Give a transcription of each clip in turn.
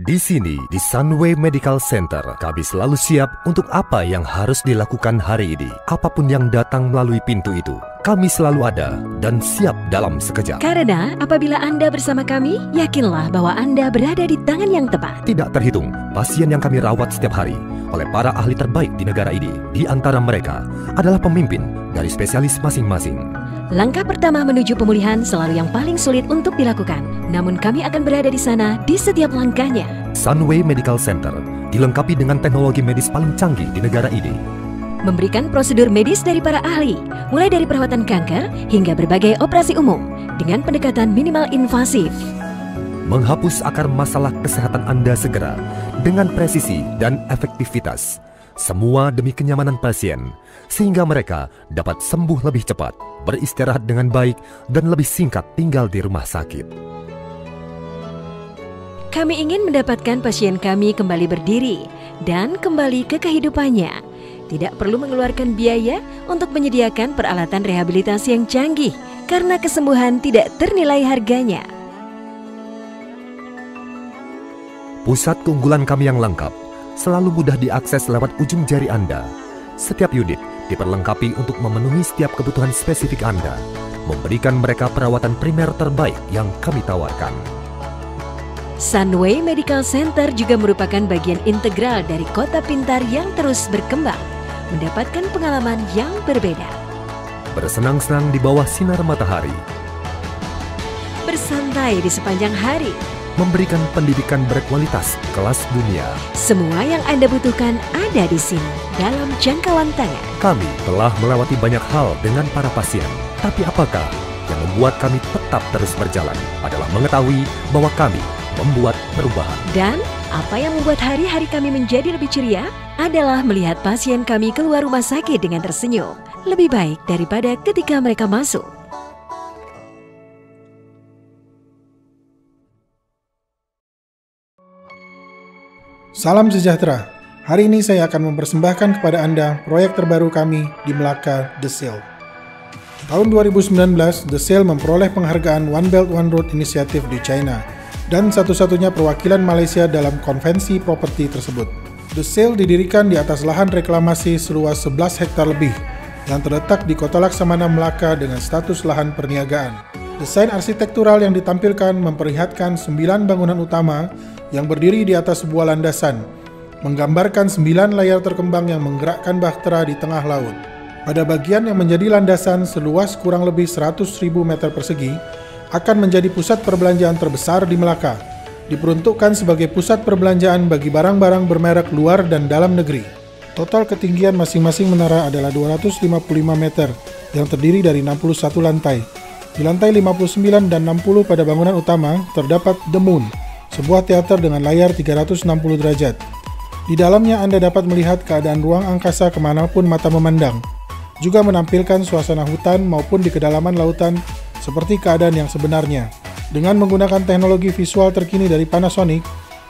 Di sini, di Sunway Medical Center, kami selalu siap untuk apa yang harus dilakukan hari ini. Apapun yang datang melalui pintu itu, kami selalu ada dan siap dalam sekejap. Karena apabila Anda bersama kami, yakinlah bahwa Anda berada di tangan yang tepat. Tidak terhitung pasien yang kami rawat setiap hari oleh para ahli terbaik di negara ini. Di antara mereka adalah pemimpin dari spesialis masing-masing. Langkah pertama menuju pemulihan selalu yang paling sulit untuk dilakukan. Namun kami akan berada di sana di setiap langkahnya. Sunway Medical Center dilengkapi dengan teknologi medis paling canggih di negara ini. Memberikan prosedur medis dari para ahli, mulai dari perawatan kanker hingga berbagai operasi umum dengan pendekatan minimal invasif. Menghapus akar masalah kesehatan Anda segera dengan presisi dan efektivitas. Semua demi kenyamanan pasien, sehingga mereka dapat sembuh lebih cepat, beristirahat dengan baik, dan lebih singkat tinggal di rumah sakit. Kami ingin mendapatkan pasien kami kembali berdiri dan kembali ke kehidupannya. Tidak perlu mengeluarkan biaya untuk menyediakan peralatan rehabilitasi yang canggih, karena kesembuhan tidak ternilai harganya. Pusat keunggulan kami yang lengkap selalu mudah diakses lewat ujung jari Anda. Setiap unit diperlengkapi untuk memenuhi setiap kebutuhan spesifik Anda, memberikan mereka perawatan primer terbaik yang kami tawarkan. Sunway Medical Center juga merupakan bagian integral dari kota pintar yang terus berkembang, mendapatkan pengalaman yang berbeda. Bersenang-senang di bawah sinar matahari, bersantai di sepanjang hari, memberikan pendidikan berkualitas kelas dunia. Semua yang Anda butuhkan ada di sini, dalam jangkauan tangan. Kami telah melewati banyak hal dengan para pasien, tapi apakah yang membuat kami tetap terus berjalan adalah mengetahui bahwa kami membuat perubahan. Dan apa yang membuat hari-hari kami menjadi lebih ceria adalah melihat pasien kami keluar rumah sakit dengan tersenyum, lebih baik daripada ketika mereka masuk. Salam sejahtera. Hari ini saya akan mempersembahkan kepada Anda proyek terbaru kami di Melaka, The Seal. Tahun 2019, The Seal memperoleh penghargaan One Belt One Road Initiative di China dan satu-satunya perwakilan Malaysia dalam konvensi properti tersebut. The Seal didirikan di atas lahan reklamasi seluas 11 hektar lebih yang terletak di Kota Laksamana, Melaka dengan status lahan perniagaan. Desain arsitektural yang ditampilkan memperlihatkan 9 bangunan utama yang berdiri di atas sebuah landasan, menggambarkan 9 layar terkembang yang menggerakkan bahtera di tengah laut. Pada bagian yang menjadi landasan seluas kurang lebih 100.000 meter persegi, akan menjadi pusat perbelanjaan terbesar di Melaka, diperuntukkan sebagai pusat perbelanjaan bagi barang-barang bermerek luar dan dalam negeri. Total ketinggian masing-masing menara adalah 255 meter, yang terdiri dari 61 lantai. Di lantai 59 dan 60 pada bangunan utama terdapat The Moon, sebuah teater dengan layar 360 derajat. Di dalamnya Anda dapat melihat keadaan ruang angkasa kemanapun mata memandang, juga menampilkan suasana hutan maupun di kedalaman lautan seperti keadaan yang sebenarnya. Dengan menggunakan teknologi visual terkini dari Panasonic,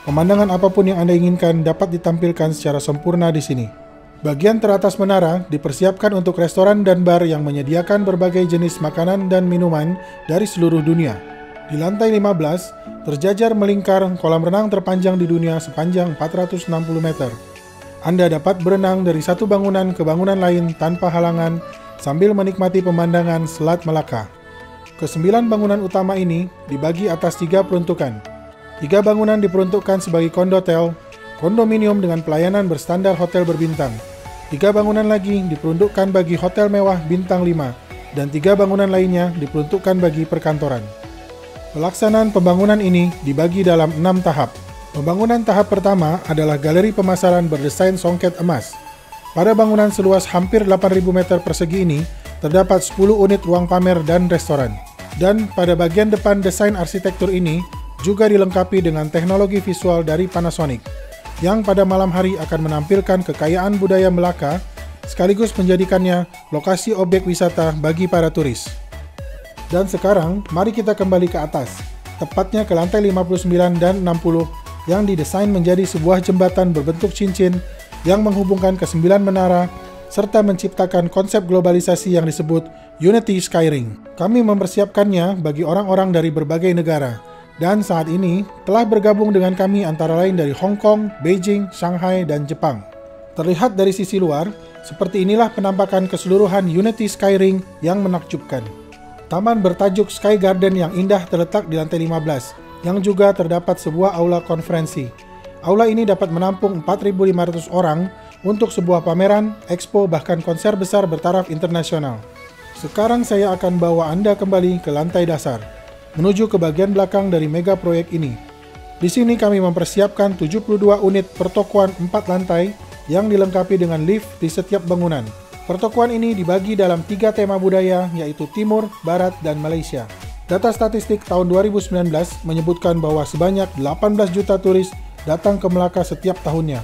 pemandangan apapun yang Anda inginkan dapat ditampilkan secara sempurna di sini. Bagian teratas menara dipersiapkan untuk restoran dan bar yang menyediakan berbagai jenis makanan dan minuman dari seluruh dunia. Di lantai 15, terjajar melingkar kolam renang terpanjang di dunia sepanjang 460 meter. Anda dapat berenang dari satu bangunan ke bangunan lain tanpa halangan sambil menikmati pemandangan Selat Melaka. Kesembilan bangunan utama ini dibagi atas 3 peruntukan. 3 bangunan diperuntukkan sebagai kondotel, kondominium dengan pelayanan berstandar hotel berbintang. 3 bangunan lagi diperuntukkan bagi hotel mewah bintang 5, dan 3 bangunan lainnya diperuntukkan bagi perkantoran. Pelaksanaan pembangunan ini dibagi dalam 6 tahap. Pembangunan tahap pertama adalah galeri pemasaran berdesain songket emas. Pada bangunan seluas hampir 8.000 meter persegi ini, terdapat 10 unit ruang pamer dan restoran. Dan pada bagian depan desain arsitektur ini juga dilengkapi dengan teknologi visual dari Panasonic, yang pada malam hari akan menampilkan kekayaan budaya Melaka, sekaligus menjadikannya lokasi objek wisata bagi para turis. Dan sekarang, mari kita kembali ke atas, tepatnya ke lantai 59 dan 60, yang didesain menjadi sebuah jembatan berbentuk cincin yang menghubungkan ke 9 menara, serta menciptakan konsep globalisasi yang disebut Unity Skyring. Kami mempersiapkannya bagi orang-orang dari berbagai negara, Dan saat ini telah bergabung dengan kami antara lain dari Hong Kong, Beijing, Shanghai, dan Jepang. Terlihat dari sisi luar, seperti inilah penampakan keseluruhan Unity Skyring yang menakjubkan. Taman bertajuk Sky Garden yang indah terletak di lantai 15, yang juga terdapat sebuah aula konferensi. Aula ini dapat menampung 4.500 orang untuk sebuah pameran, expo, bahkan konser besar bertaraf internasional. Sekarang saya akan bawa Anda kembali ke lantai dasar, menuju ke bagian belakang dari mega proyek ini. Di sini kami mempersiapkan 72 unit pertokoan 4 lantai yang dilengkapi dengan lift di setiap bangunan. Pertokoan ini dibagi dalam 3 tema budaya, yaitu Timur, Barat, dan Malaysia. Data statistik tahun 2019 menyebutkan bahwa sebanyak 18 juta turis datang ke Melaka setiap tahunnya.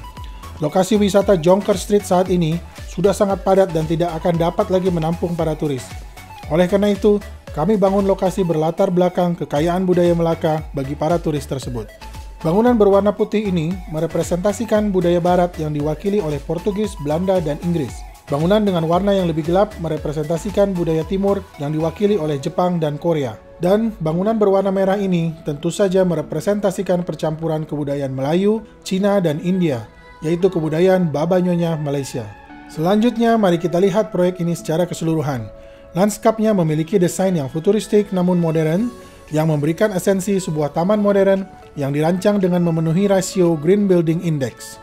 Lokasi wisata Jonker Street saat ini sudah sangat padat dan tidak akan dapat lagi menampung para turis. Oleh karena itu, kami bangun lokasi berlatar belakang kekayaan budaya Melaka bagi para turis tersebut. Bangunan berwarna putih ini merepresentasikan budaya barat yang diwakili oleh Portugis, Belanda, dan Inggris. Bangunan dengan warna yang lebih gelap merepresentasikan budaya timur yang diwakili oleh Jepang dan Korea. Dan bangunan berwarna merah ini tentu saja merepresentasikan percampuran kebudayaan Melayu, Cina, dan India, yaitu kebudayaan Baba Nyonya Malaysia. Selanjutnya, mari kita lihat proyek ini secara keseluruhan. Lanskapnya memiliki desain yang futuristik namun modern, yang memberikan esensi sebuah taman modern yang dirancang dengan memenuhi rasio Green Building Index.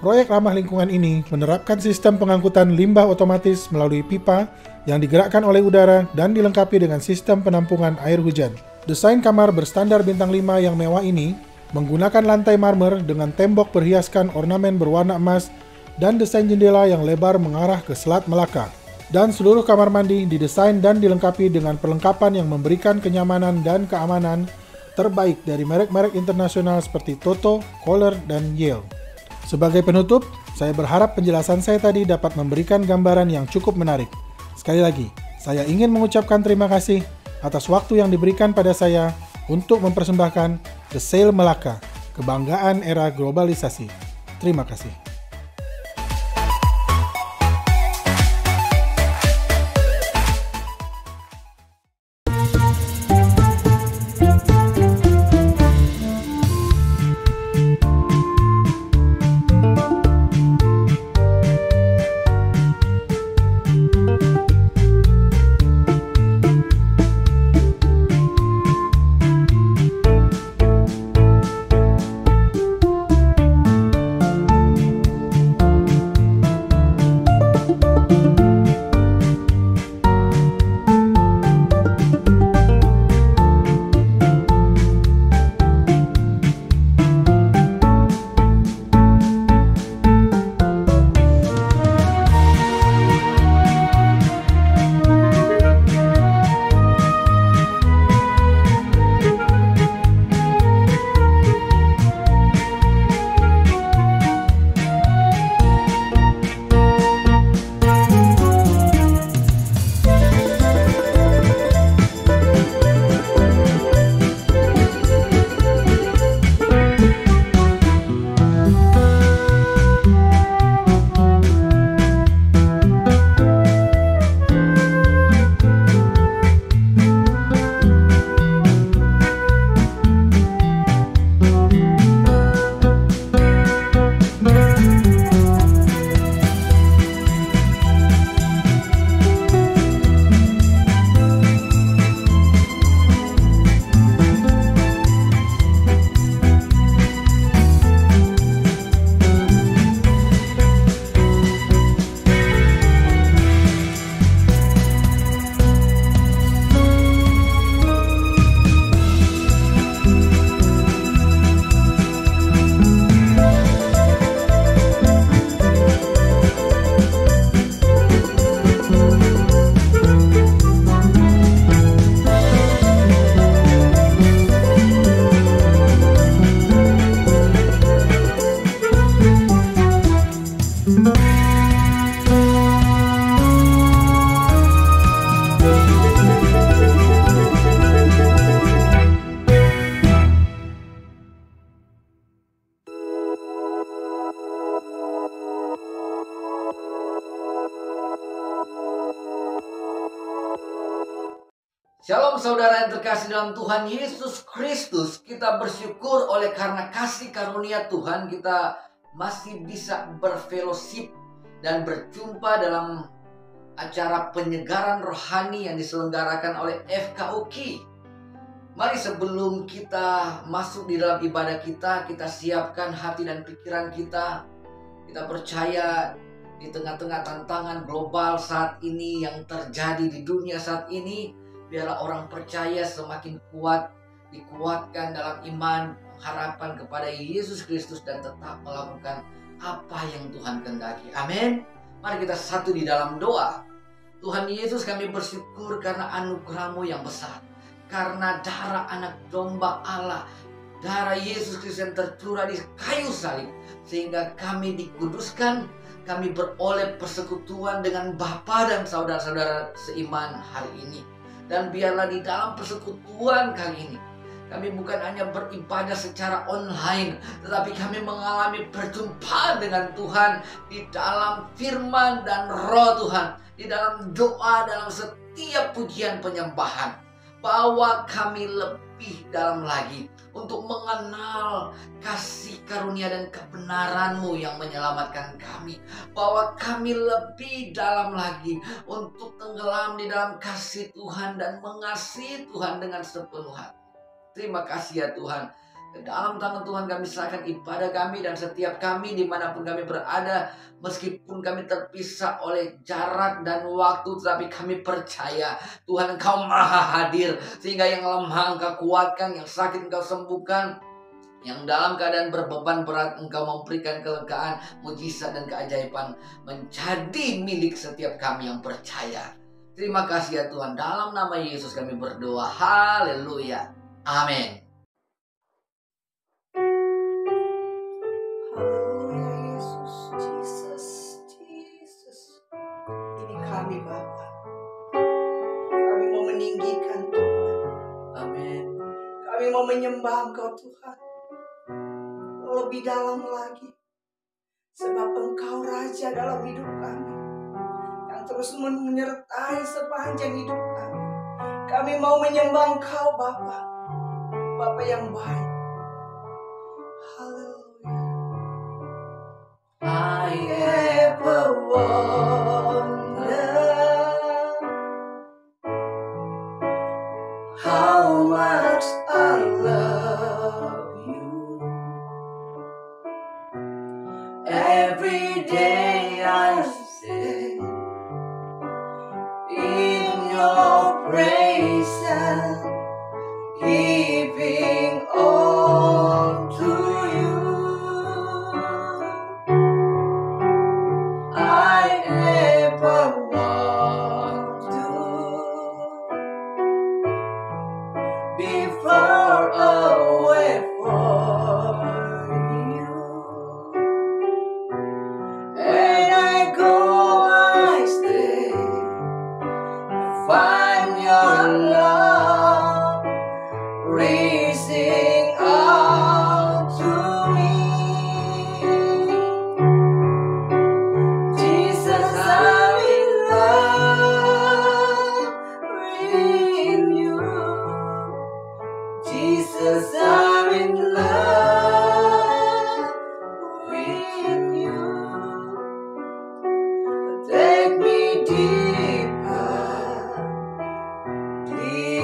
Proyek ramah lingkungan ini menerapkan sistem pengangkutan limbah otomatis melalui pipa yang digerakkan oleh udara dan dilengkapi dengan sistem penampungan air hujan. Desain kamar berstandar bintang 5 yang mewah ini menggunakan lantai marmer dengan tembok berhiaskan ornamen berwarna emas dan desain jendela yang lebar mengarah ke Selat Melaka. Dan seluruh kamar mandi didesain dan dilengkapi dengan perlengkapan yang memberikan kenyamanan dan keamanan terbaik dari merek-merek internasional seperti Toto, Kohler, dan Yale. Sebagai penutup, saya berharap penjelasan saya tadi dapat memberikan gambaran yang cukup menarik. Sekali lagi, saya ingin mengucapkan terima kasih atas waktu yang diberikan pada saya untuk mempersembahkan The Sail Melaka, kebanggaan era globalisasi. Terima kasih. Shalom saudara yang terkasih dalam Tuhan Yesus Kristus. Kita bersyukur oleh karena kasih karunia Tuhan kita masih bisa berfellowship dan berjumpa dalam acara penyegaran rohani yang diselenggarakan oleh FKUK. Mari sebelum kita masuk di dalam ibadah kita siapkan hati dan pikiran kita. Kita percaya di tengah-tengah tantangan global saat ini yang terjadi di dunia saat ini, biarlah orang percaya semakin kuat, dikuatkan dalam iman, harapan kepada Yesus Kristus dan tetap melakukan apa yang Tuhan kehendaki. Amin. Mari kita satu di dalam doa. Tuhan Yesus, kami bersyukur karena anugerah-Mu yang besar. Karena darah anak domba Allah, darah Yesus Kristus yang tercurah di kayu salib, sehingga kami dikuduskan, kami beroleh persekutuan dengan Bapa dan saudara-saudara seiman hari ini. Dan biarlah di dalam persekutuan kali ini, kami bukan hanya beribadah secara online, tetapi kami mengalami perjumpaan dengan Tuhan di dalam firman dan roh Tuhan, di dalam doa, dalam setiap pujian penyembahan. Bawa kami lebih dalam lagi untuk mengenal kasih karunia dan kebenaran-Mu yang menyelamatkan kami. Bawa kami lebih dalam lagi untuk tenggelam di dalam kasih Tuhan dan mengasihi Tuhan dengan sepenuh hati. Terima kasih ya Tuhan. Ke dalam tangan Tuhan kami serahkan ibadah kami dan setiap kami dimanapun kami berada. Meskipun kami terpisah oleh jarak dan waktu, tetapi kami percaya Tuhan Engkau maha hadir. Sehingga yang lemah Engkau kuatkan, yang sakit Engkau sembuhkan, yang dalam keadaan berbeban berat Engkau memberikan kelegaan, mujizat dan keajaiban menjadi milik setiap kami yang percaya. Terima kasih ya Tuhan. Dalam nama Yesus kami berdoa. Haleluya. Amin. Haleluya Yesus, Jesus. Ini kami Bapa. Kami mau meninggikan Tuhan. Amin. Kami mau menyembah Engkau Tuhan. Lebih dalam lagi. Sebab Engkau Raja dalam hidup kami. Yang terus menyertai sepanjang hidup kami. Kami mau menyembah Engkau Bapa. Bapa yang baik. Haleluya. I ever wonder how much I love you. Every day I sing in your praises, giving all to you. I never want to be far away from you. And I go, I stay, find your love reaching out to me. Jesus, I'm in love with you. Jesus, I'm in love with you. Take me deeper, deeper.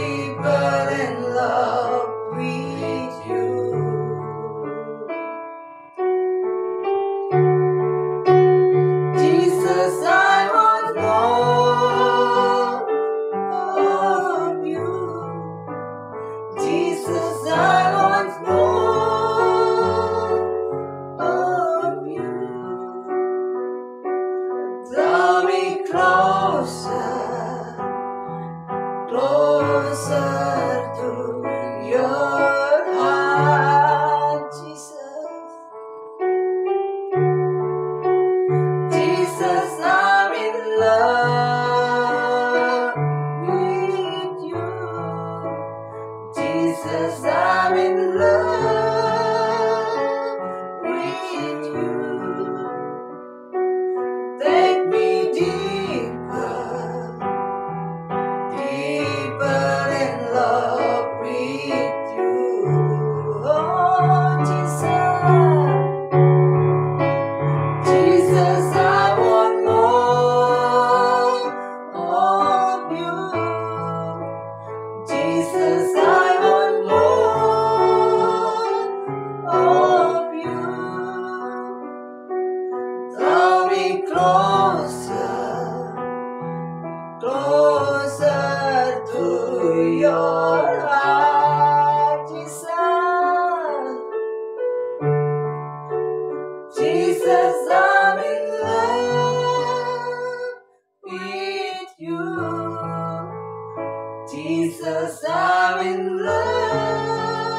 Jesus, I'm in love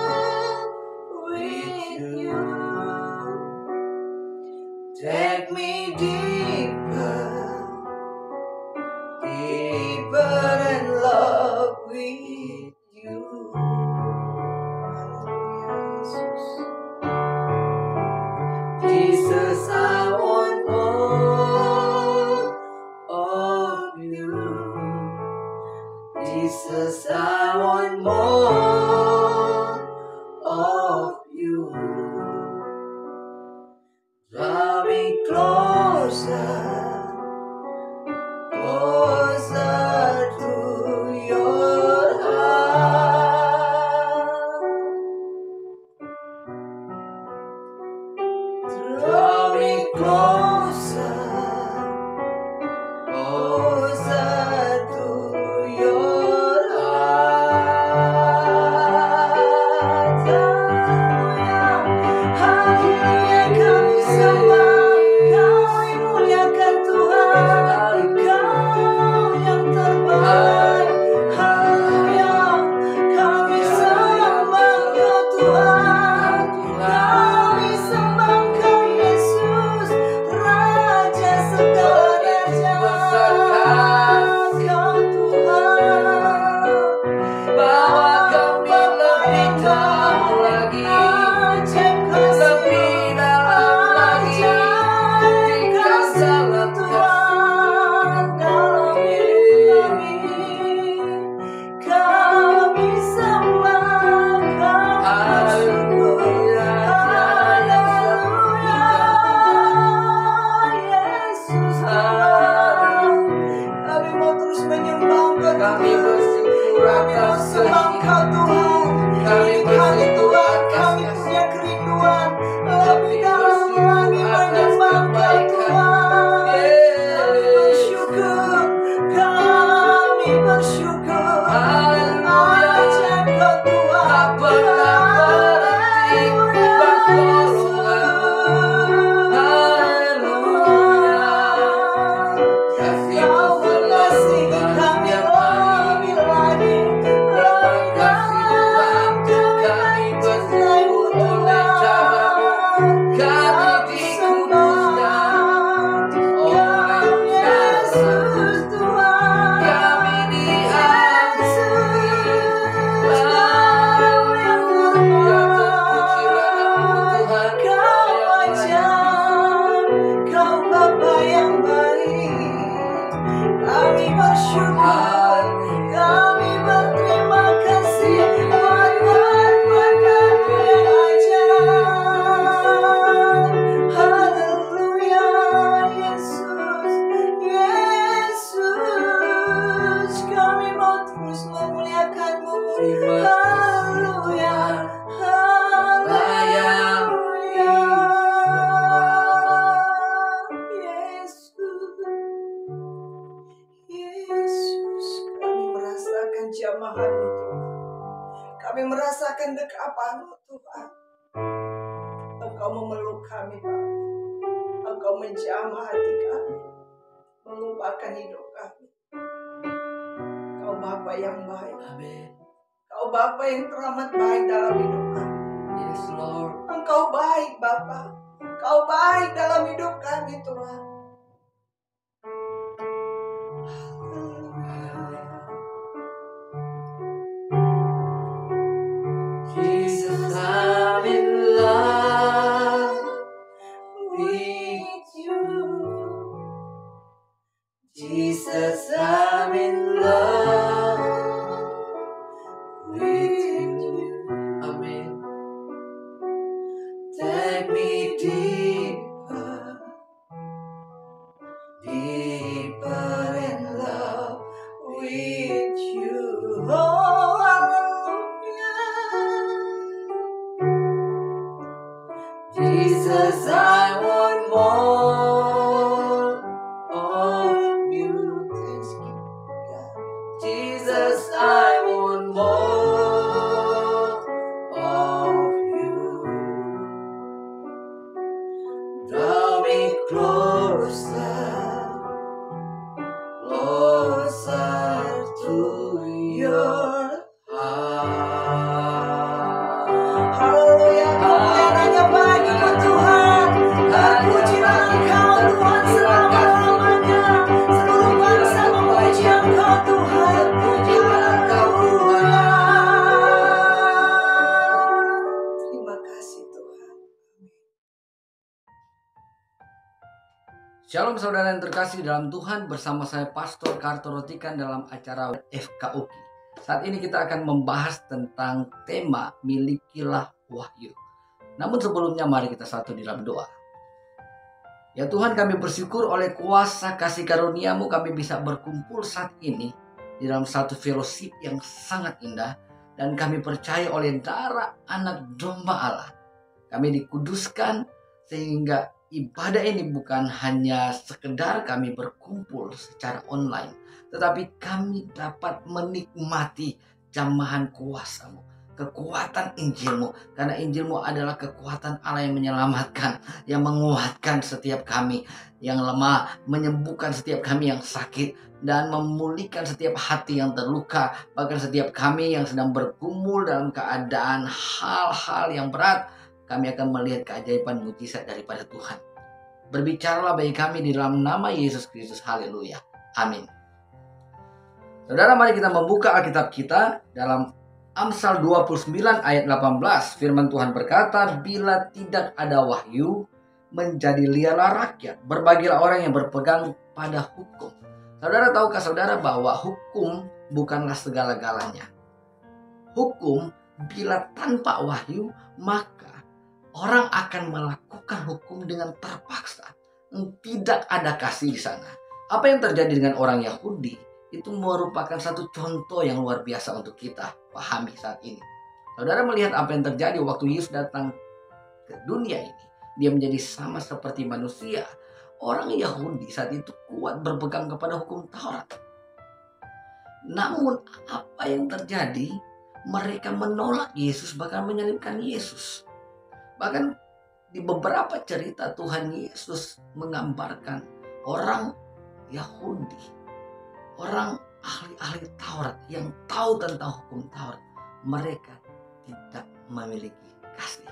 with you. Take me deeper, deeper in love with you. Jesus, I want more of you. Jesus, I want more of you. Draw me closer, closer to your heart. Draw me closer, closer to your heart. Haleluya, kami sembah, kami muliakan Tuhan, Engkau yang terbaik. Haleluya, kami sembah Engkau Tuhan, kami sembah Engkau Yesus, Raja segala raja. Engkau Tuhan, bawa kami lebih jauh lagi, lebih dalam lagi, buktikan salah Tuhan dalam hidup kami. Kami sembah, kami bersyukur. Haleluya, Yesus Tuhan. Kami mau terus menyembah Engkau Kami Tuhan. bersyukur atas Sembah Engkau Tuhan. Kami Hidup kami bersyukur Tuhan, atas kami kasih. punya kerinduan lebih dalam bersyukur lagi atas menyembah Engkau kebaikan. Tuhan. Kami bersyukur, kami bersyukur. Haleluya. Aja Engkau Tuhan. Tak pernah berhenti bertolongan. Haleluya. Kasih-Mu Kau mengasihi selalu kami yang baik. lebih lagi, lebih Kasih dalam. Tuhan, kami bersyukur oleh cara-Mu. Kami dikuduskan oleh Yesus Tuhan. Kami diampuni. Haleluya, terpujilah Nama-Mu Tuhan. Kau ajaib, Kau Bapa yang baik. Kami bersyukur, kami berterima kasih buat berkat-Mu yang ajaib. Haleluya, Yesus, Yesus, kami mau terus memuliakan-Mu. Terima kasih, Haleluya, Layak haleluya, Yesus. Yesus, kami merasakan jamahan-Mu Tuhan. Kami merasakan dekapan-Mu Tuhan. Engkau memeluk kami Bapa. Engkau menjamah hati kami, mengubahkan hidup kami. Kau Bapa yang baik. Amin. Kau Bapa yang teramat baik dalam hidup kami. Yes, Lord. Engkau baik Bapa. Kau baik dalam hidup kami Tuhan. Jesus, I'm in love with you. Jesus, I'm in love with you. Amen. Take me deeper, deeper in love with you. Oh, hallelujah. Jesus, I want more of you. Jesus, I want more of you. Draw me closer, closer to your Shalom saudara yang terkasih dalam Tuhan, bersama saya Pastor Karto Rotikan dalam acara FKUK. Saat ini kita akan membahas tentang tema milikilah wahyu. Namun sebelumnya mari kita satu di dalam doa. Ya Tuhan, kami bersyukur oleh kuasa kasih karunia-Mu kami bisa berkumpul saat ini di dalam satu fellowship yang sangat indah, dan kami percaya oleh darah anak domba Allah kami dikuduskan sehingga ibadah ini bukan hanya sekedar kami berkumpul secara online, tetapi kami dapat menikmati jamahan kuasa-Mu, kekuatan Injil-Mu. Karena Injil-Mu adalah kekuatan Allah yang menyelamatkan, yang menguatkan setiap kami yang lemah, menyembuhkan setiap kami yang sakit, dan memulihkan setiap hati yang terluka. Bahkan setiap kami yang sedang bergumul dalam keadaan hal-hal yang berat, kami akan melihat keajaiban mujizat daripada Tuhan. Berbicaralah bagi kami di dalam nama Yesus Kristus. Haleluya. Amin. Saudara, mari kita membuka Alkitab kita dalam Amsal 29 ayat 18. Firman Tuhan berkata, bila tidak ada wahyu, menjadi liarlah rakyat. Berbagilah orang yang berpegang pada hukum. Saudara, tahukah saudara bahwa hukum bukanlah segala-galanya? Hukum, bila tanpa wahyu, maka orang akan melakukan hukum dengan terpaksa. Tidak ada kasih di sana. Apa yang terjadi dengan orang Yahudi itu merupakan satu contoh yang luar biasa untuk kita pahami saat ini. Saudara melihat apa yang terjadi waktu Yesus datang ke dunia ini. Dia menjadi sama seperti manusia. Orang Yahudi saat itu kuat berpegang kepada hukum Taurat. Namun apa yang terjadi? Mereka menolak Yesus, bahkan menyalibkan Yesus. Bahkan di beberapa cerita Tuhan Yesus menggambarkan orang Yahudi, orang ahli-ahli Taurat yang tahu tentang hukum Taurat, mereka tidak memiliki kasih.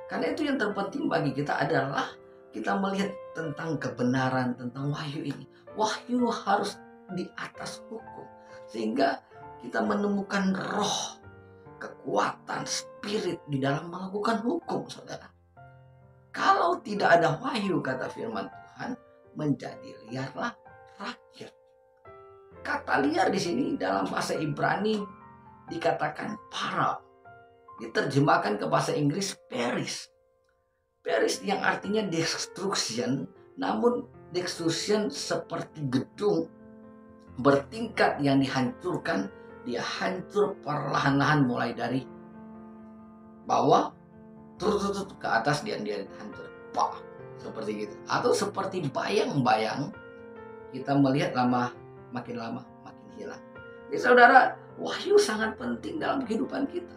Karena itu yang terpenting bagi kita adalah kita melihat tentang kebenaran, tentang wahyu ini. Wahyu harus di atas hukum, sehingga kita menemukan roh, kekuatan, spirit di dalam melakukan hukum, saudara. Kalau tidak ada wahyu, kata firman Tuhan, menjadi liarlah rakyat. Kata liar di sini dalam bahasa Ibrani dikatakan para, diterjemahkan ke bahasa Inggris perish. Perish yang artinya destruction, namun destruction seperti gedung bertingkat yang dihancurkan. Dia hancur perlahan-lahan mulai dari bawah terus ke atas, dia hancur. Pak, seperti gitu. Atau seperti bayang-bayang kita melihat makin lama makin hilang. Jadi saudara, wahyu sangat penting dalam kehidupan kita.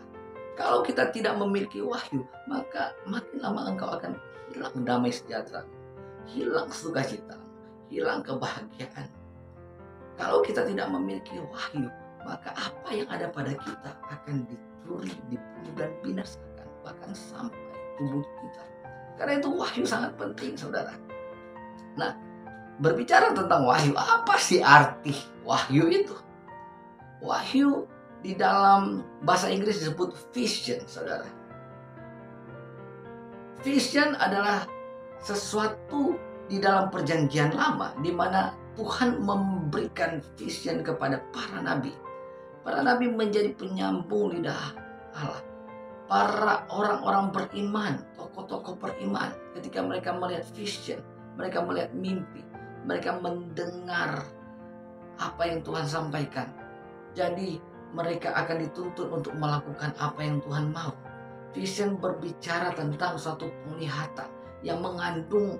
Kalau kita tidak memiliki wahyu, maka makin lama engkau akan hilang damai sejahtera, hilang sukacita, hilang kebahagiaan. Kalau kita tidak memiliki wahyu, maka apa yang ada pada kita akan dicuri, dibunuh, dan binasakan, bahkan sampai tubuh kita. Karena itu wahyu sangat penting, saudara. Nah, berbicara tentang wahyu, apa sih arti wahyu itu? Wahyu di dalam bahasa Inggris disebut vision, saudara. Vision adalah sesuatu di dalam perjanjian lama, di mana Tuhan memberikan vision kepada para nabi. Para nabi menjadi penyambung lidah Allah. Para orang-orang beriman, tokoh-tokoh beriman, ketika mereka melihat vision, mereka melihat mimpi, mereka mendengar apa yang Tuhan sampaikan. Jadi mereka akan dituntut untuk melakukan apa yang Tuhan mau. Vision berbicara tentang suatu penglihatan yang mengandung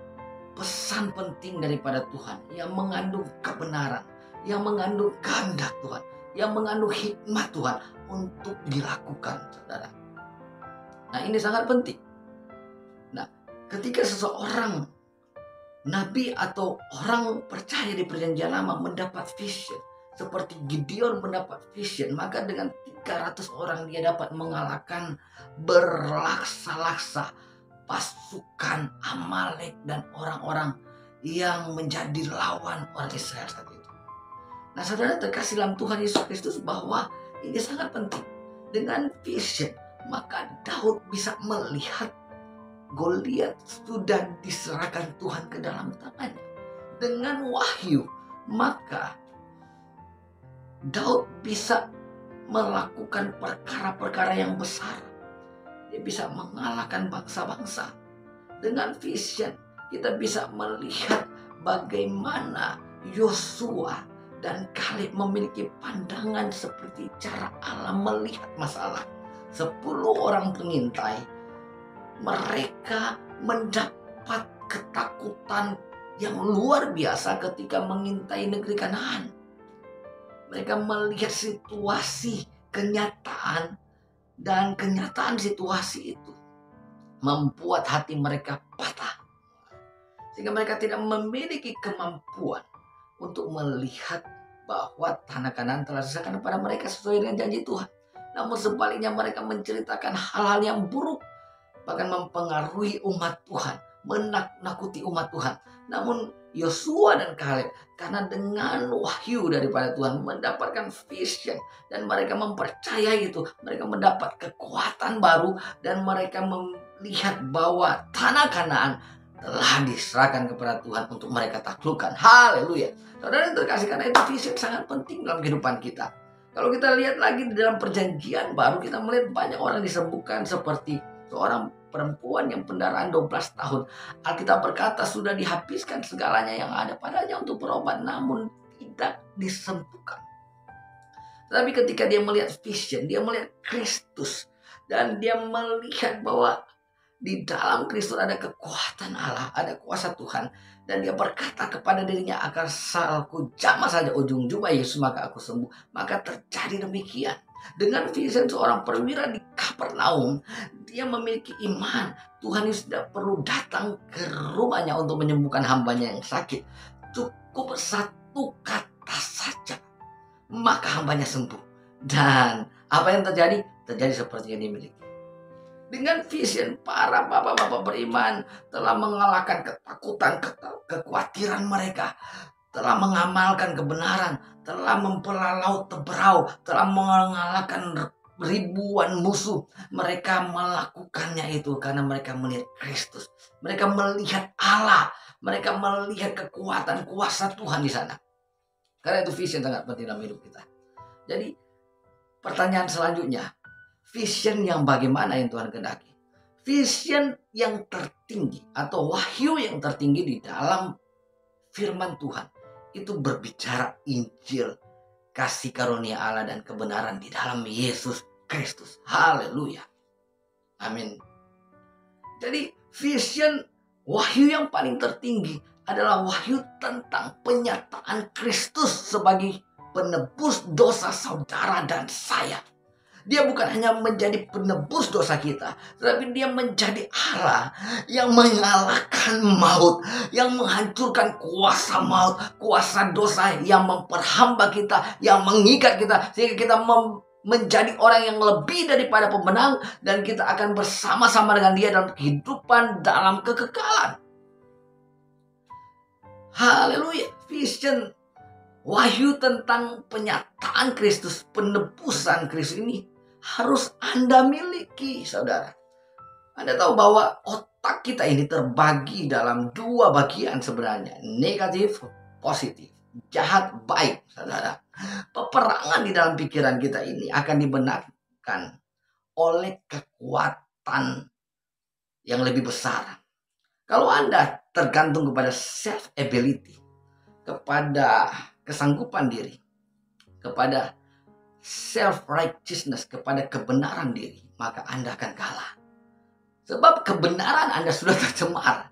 pesan penting daripada Tuhan, yang mengandung kebenaran, yang mengandung kehendak Tuhan, yang mengandung hikmat Tuhan untuk dilakukan, saudara. Nah, ini sangat penting. Nah, ketika seseorang nabi atau orang percaya di perjanjian lama mendapat vision, seperti Gideon mendapat vision, maka dengan 300 orang dia dapat mengalahkan berlaksa-laksa pasukan Amalek dan orang-orang yang menjadi lawan orang Israel saat itu. Nah, saudara terkasih dalam Tuhan Yesus Kristus, bahwa ini sangat penting. Dengan vision, maka Daud bisa melihat Goliat sudah diserahkan Tuhan ke dalam tangannya. Dengan wahyu, maka Daud bisa melakukan perkara-perkara yang besar. Dia bisa mengalahkan bangsa-bangsa. Dengan vision, kita bisa melihat bagaimana Yosua dan Kaleb memiliki pandangan seperti cara Allah melihat masalah. 10 orang pengintai, mereka mendapat ketakutan yang luar biasa ketika mengintai negeri Kanaan. Mereka melihat situasi, kenyataan, dan kenyataan situasi itu membuat hati mereka patah. Sehingga mereka tidak memiliki kemampuan untuk melihat bahwa tanah Kanaan telah disediakan kepada mereka sesuai dengan janji Tuhan. Namun sebaliknya mereka menceritakan hal-hal yang buruk, bahkan mempengaruhi umat Tuhan, menakuti umat Tuhan. Namun Yosua dan Kaleb, karena dengan wahyu daripada Tuhan, mendapatkan vision, dan mereka mempercayai itu, mereka mendapat kekuatan baru, dan mereka melihat bahwa tanah Kanaan telah diserahkan kepada Tuhan untuk mereka taklukkan. Haleluya. Saudara yang terkasih, karena itu vision sangat penting dalam kehidupan kita. Kalau kita lihat lagi di dalam perjanjian baru, kita melihat banyak orang disembuhkan, seperti seorang perempuan yang pendarahan 12 tahun. Alkitab berkata sudah dihabiskan segalanya yang ada padanya untuk berobat, namun tidak disembuhkan. Tetapi ketika dia melihat vision, dia melihat Kristus, dan dia melihat bahwa di dalam Kristus ada kekuatan Allah, ada kuasa Tuhan. Dan dia berkata kepada dirinya, akan salku jamah saja ujung jubah Yesus maka aku sembuh. Maka terjadi demikian. Dengan vision seorang perwira di Kapernaum, dia memiliki iman. Tuhan Yesus tidak perlu datang ke rumahnya untuk menyembuhkan hambanya yang sakit. Cukup satu kata saja, maka hambanya sembuh. Dan apa yang terjadi? Terjadi seperti yang dimiliki. Dengan vision, para bapak-bapak beriman telah mengalahkan ketakutan, kekhawatiran mereka, telah mengamalkan kebenaran, telah membelah laut Teberau, telah mengalahkan ribuan musuh. Mereka melakukannya itu karena mereka melihat Kristus. Mereka melihat Allah. Mereka melihat kekuatan, kuasa Tuhan di sana. Karena itu vision sangat penting dalam hidup kita. Jadi pertanyaan selanjutnya, vision yang bagaimana yang Tuhan kehendaki? Vision yang tertinggi atau wahyu yang tertinggi di dalam firman Tuhan itu berbicara Injil, kasih karunia Allah dan kebenaran di dalam Yesus Kristus. Haleluya. Amin. Jadi vision wahyu yang paling tertinggi adalah wahyu tentang penyataan Kristus sebagai penebus dosa saudara dan saya. Dia bukan hanya menjadi penebus dosa kita, tetapi dia menjadi Allah yang mengalahkan maut, yang menghancurkan kuasa maut, kuasa dosa yang memperhamba kita, yang mengikat kita, sehingga kita menjadi orang yang lebih daripada pemenang, dan kita akan bersama-sama dengan dia dalam kehidupan dalam kekekalan. Haleluya. Vision wahyu tentang penyataan Kristus, penebusan Kristus ini harus Anda miliki, saudara. Anda tahu bahwa otak kita ini terbagi dalam 2 bagian sebenarnya. Negatif, positif. Jahat, baik, saudara. Peperangan di dalam pikiran kita ini akan dibenarkan oleh kekuatan yang lebih besar. Kalau Anda tergantung kepada self-ability, kepada kesanggupan diri, kepada self-righteousness, kepada kebenaran diri, maka Anda akan kalah. Sebab kebenaran Anda sudah tercemar.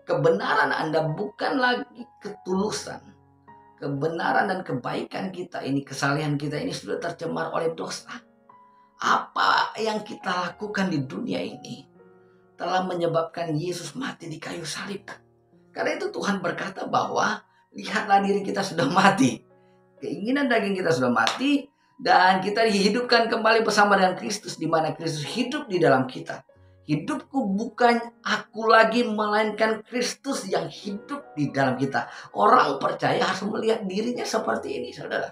Kebenaran Anda bukan lagi ketulusan. Kebenaran dan kebaikan kita ini, kesalehan kita ini sudah tercemar oleh dosa. Apa yang kita lakukan di dunia ini telah menyebabkan Yesus mati di kayu salib. Karena itu Tuhan berkata bahwa lihatlah diri kita sudah mati. Keinginan daging kita sudah mati, dan kita dihidupkan kembali bersama dengan Kristus, di mana Kristus hidup di dalam kita. Hidupku bukan aku lagi, melainkan Kristus yang hidup di dalam kita. Orang percaya harus melihat dirinya seperti ini, saudara.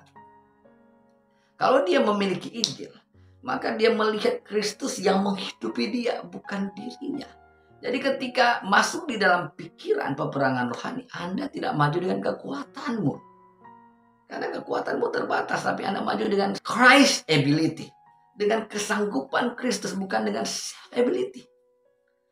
Kalau dia memiliki Injil, maka dia melihat Kristus yang menghidupi dia, bukan dirinya. Jadi ketika masuk di dalam pikiran peperangan rohani, Anda tidak maju dengan kekuatanmu. Karena kekuatanmu terbatas, tapi Anda maju dengan Christ ability. Dengan kesanggupan Kristus, bukan dengan self ability.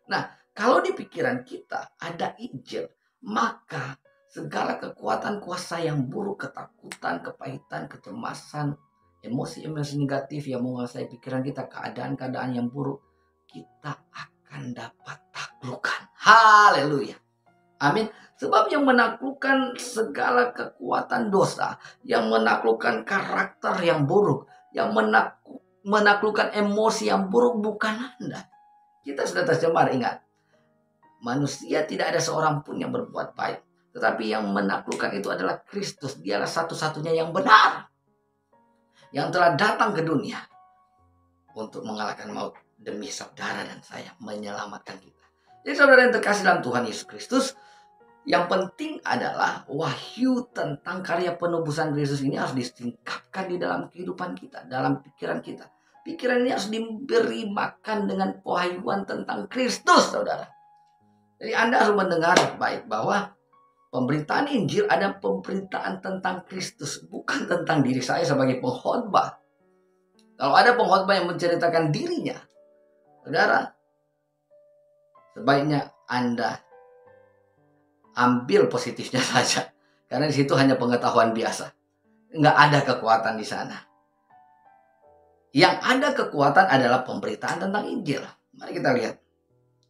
Nah, kalau di pikiran kita ada Injil, maka segala kekuatan kuasa yang buruk, ketakutan, kepahitan, kecemasan, emosi-emosi negatif yang menguasai pikiran kita, keadaan-keadaan yang buruk, kita akan dapat taklukkan. Haleluya. Amin. Sebab yang menaklukkan segala kekuatan dosa, yang menaklukkan karakter yang buruk, yang menaklukkan emosi yang buruk bukan Anda. Kita sudah tercemar, ingat. Manusia tidak ada seorang pun yang berbuat baik. Tetapi yang menaklukkan itu adalah Kristus. Dialah satu-satunya yang benar. Yang telah datang ke dunia untuk mengalahkan maut demi saudara dan saya, menyelamatkan kita. Jadi saudara yang terkasih dalam Tuhan Yesus Kristus, yang penting adalah wahyu tentang karya penebusan Kristus ini harus disingkapkan di dalam kehidupan kita, dalam pikiran kita. Pikiran ini harus diberi makan dengan pewahyuan tentang Kristus, saudara. Jadi Anda harus mendengar baik bahwa pemberitaan Injil ada pemberitaan tentang Kristus, bukan tentang diri saya sebagai pengkhotbah. Kalau ada pengkhotbah yang menceritakan dirinya, saudara, sebaiknya Anda ambil positifnya saja. Karena di situ hanya pengetahuan biasa. Nggak ada kekuatan di sana. Yang ada kekuatan adalah pemberitaan tentang Injil. Mari kita lihat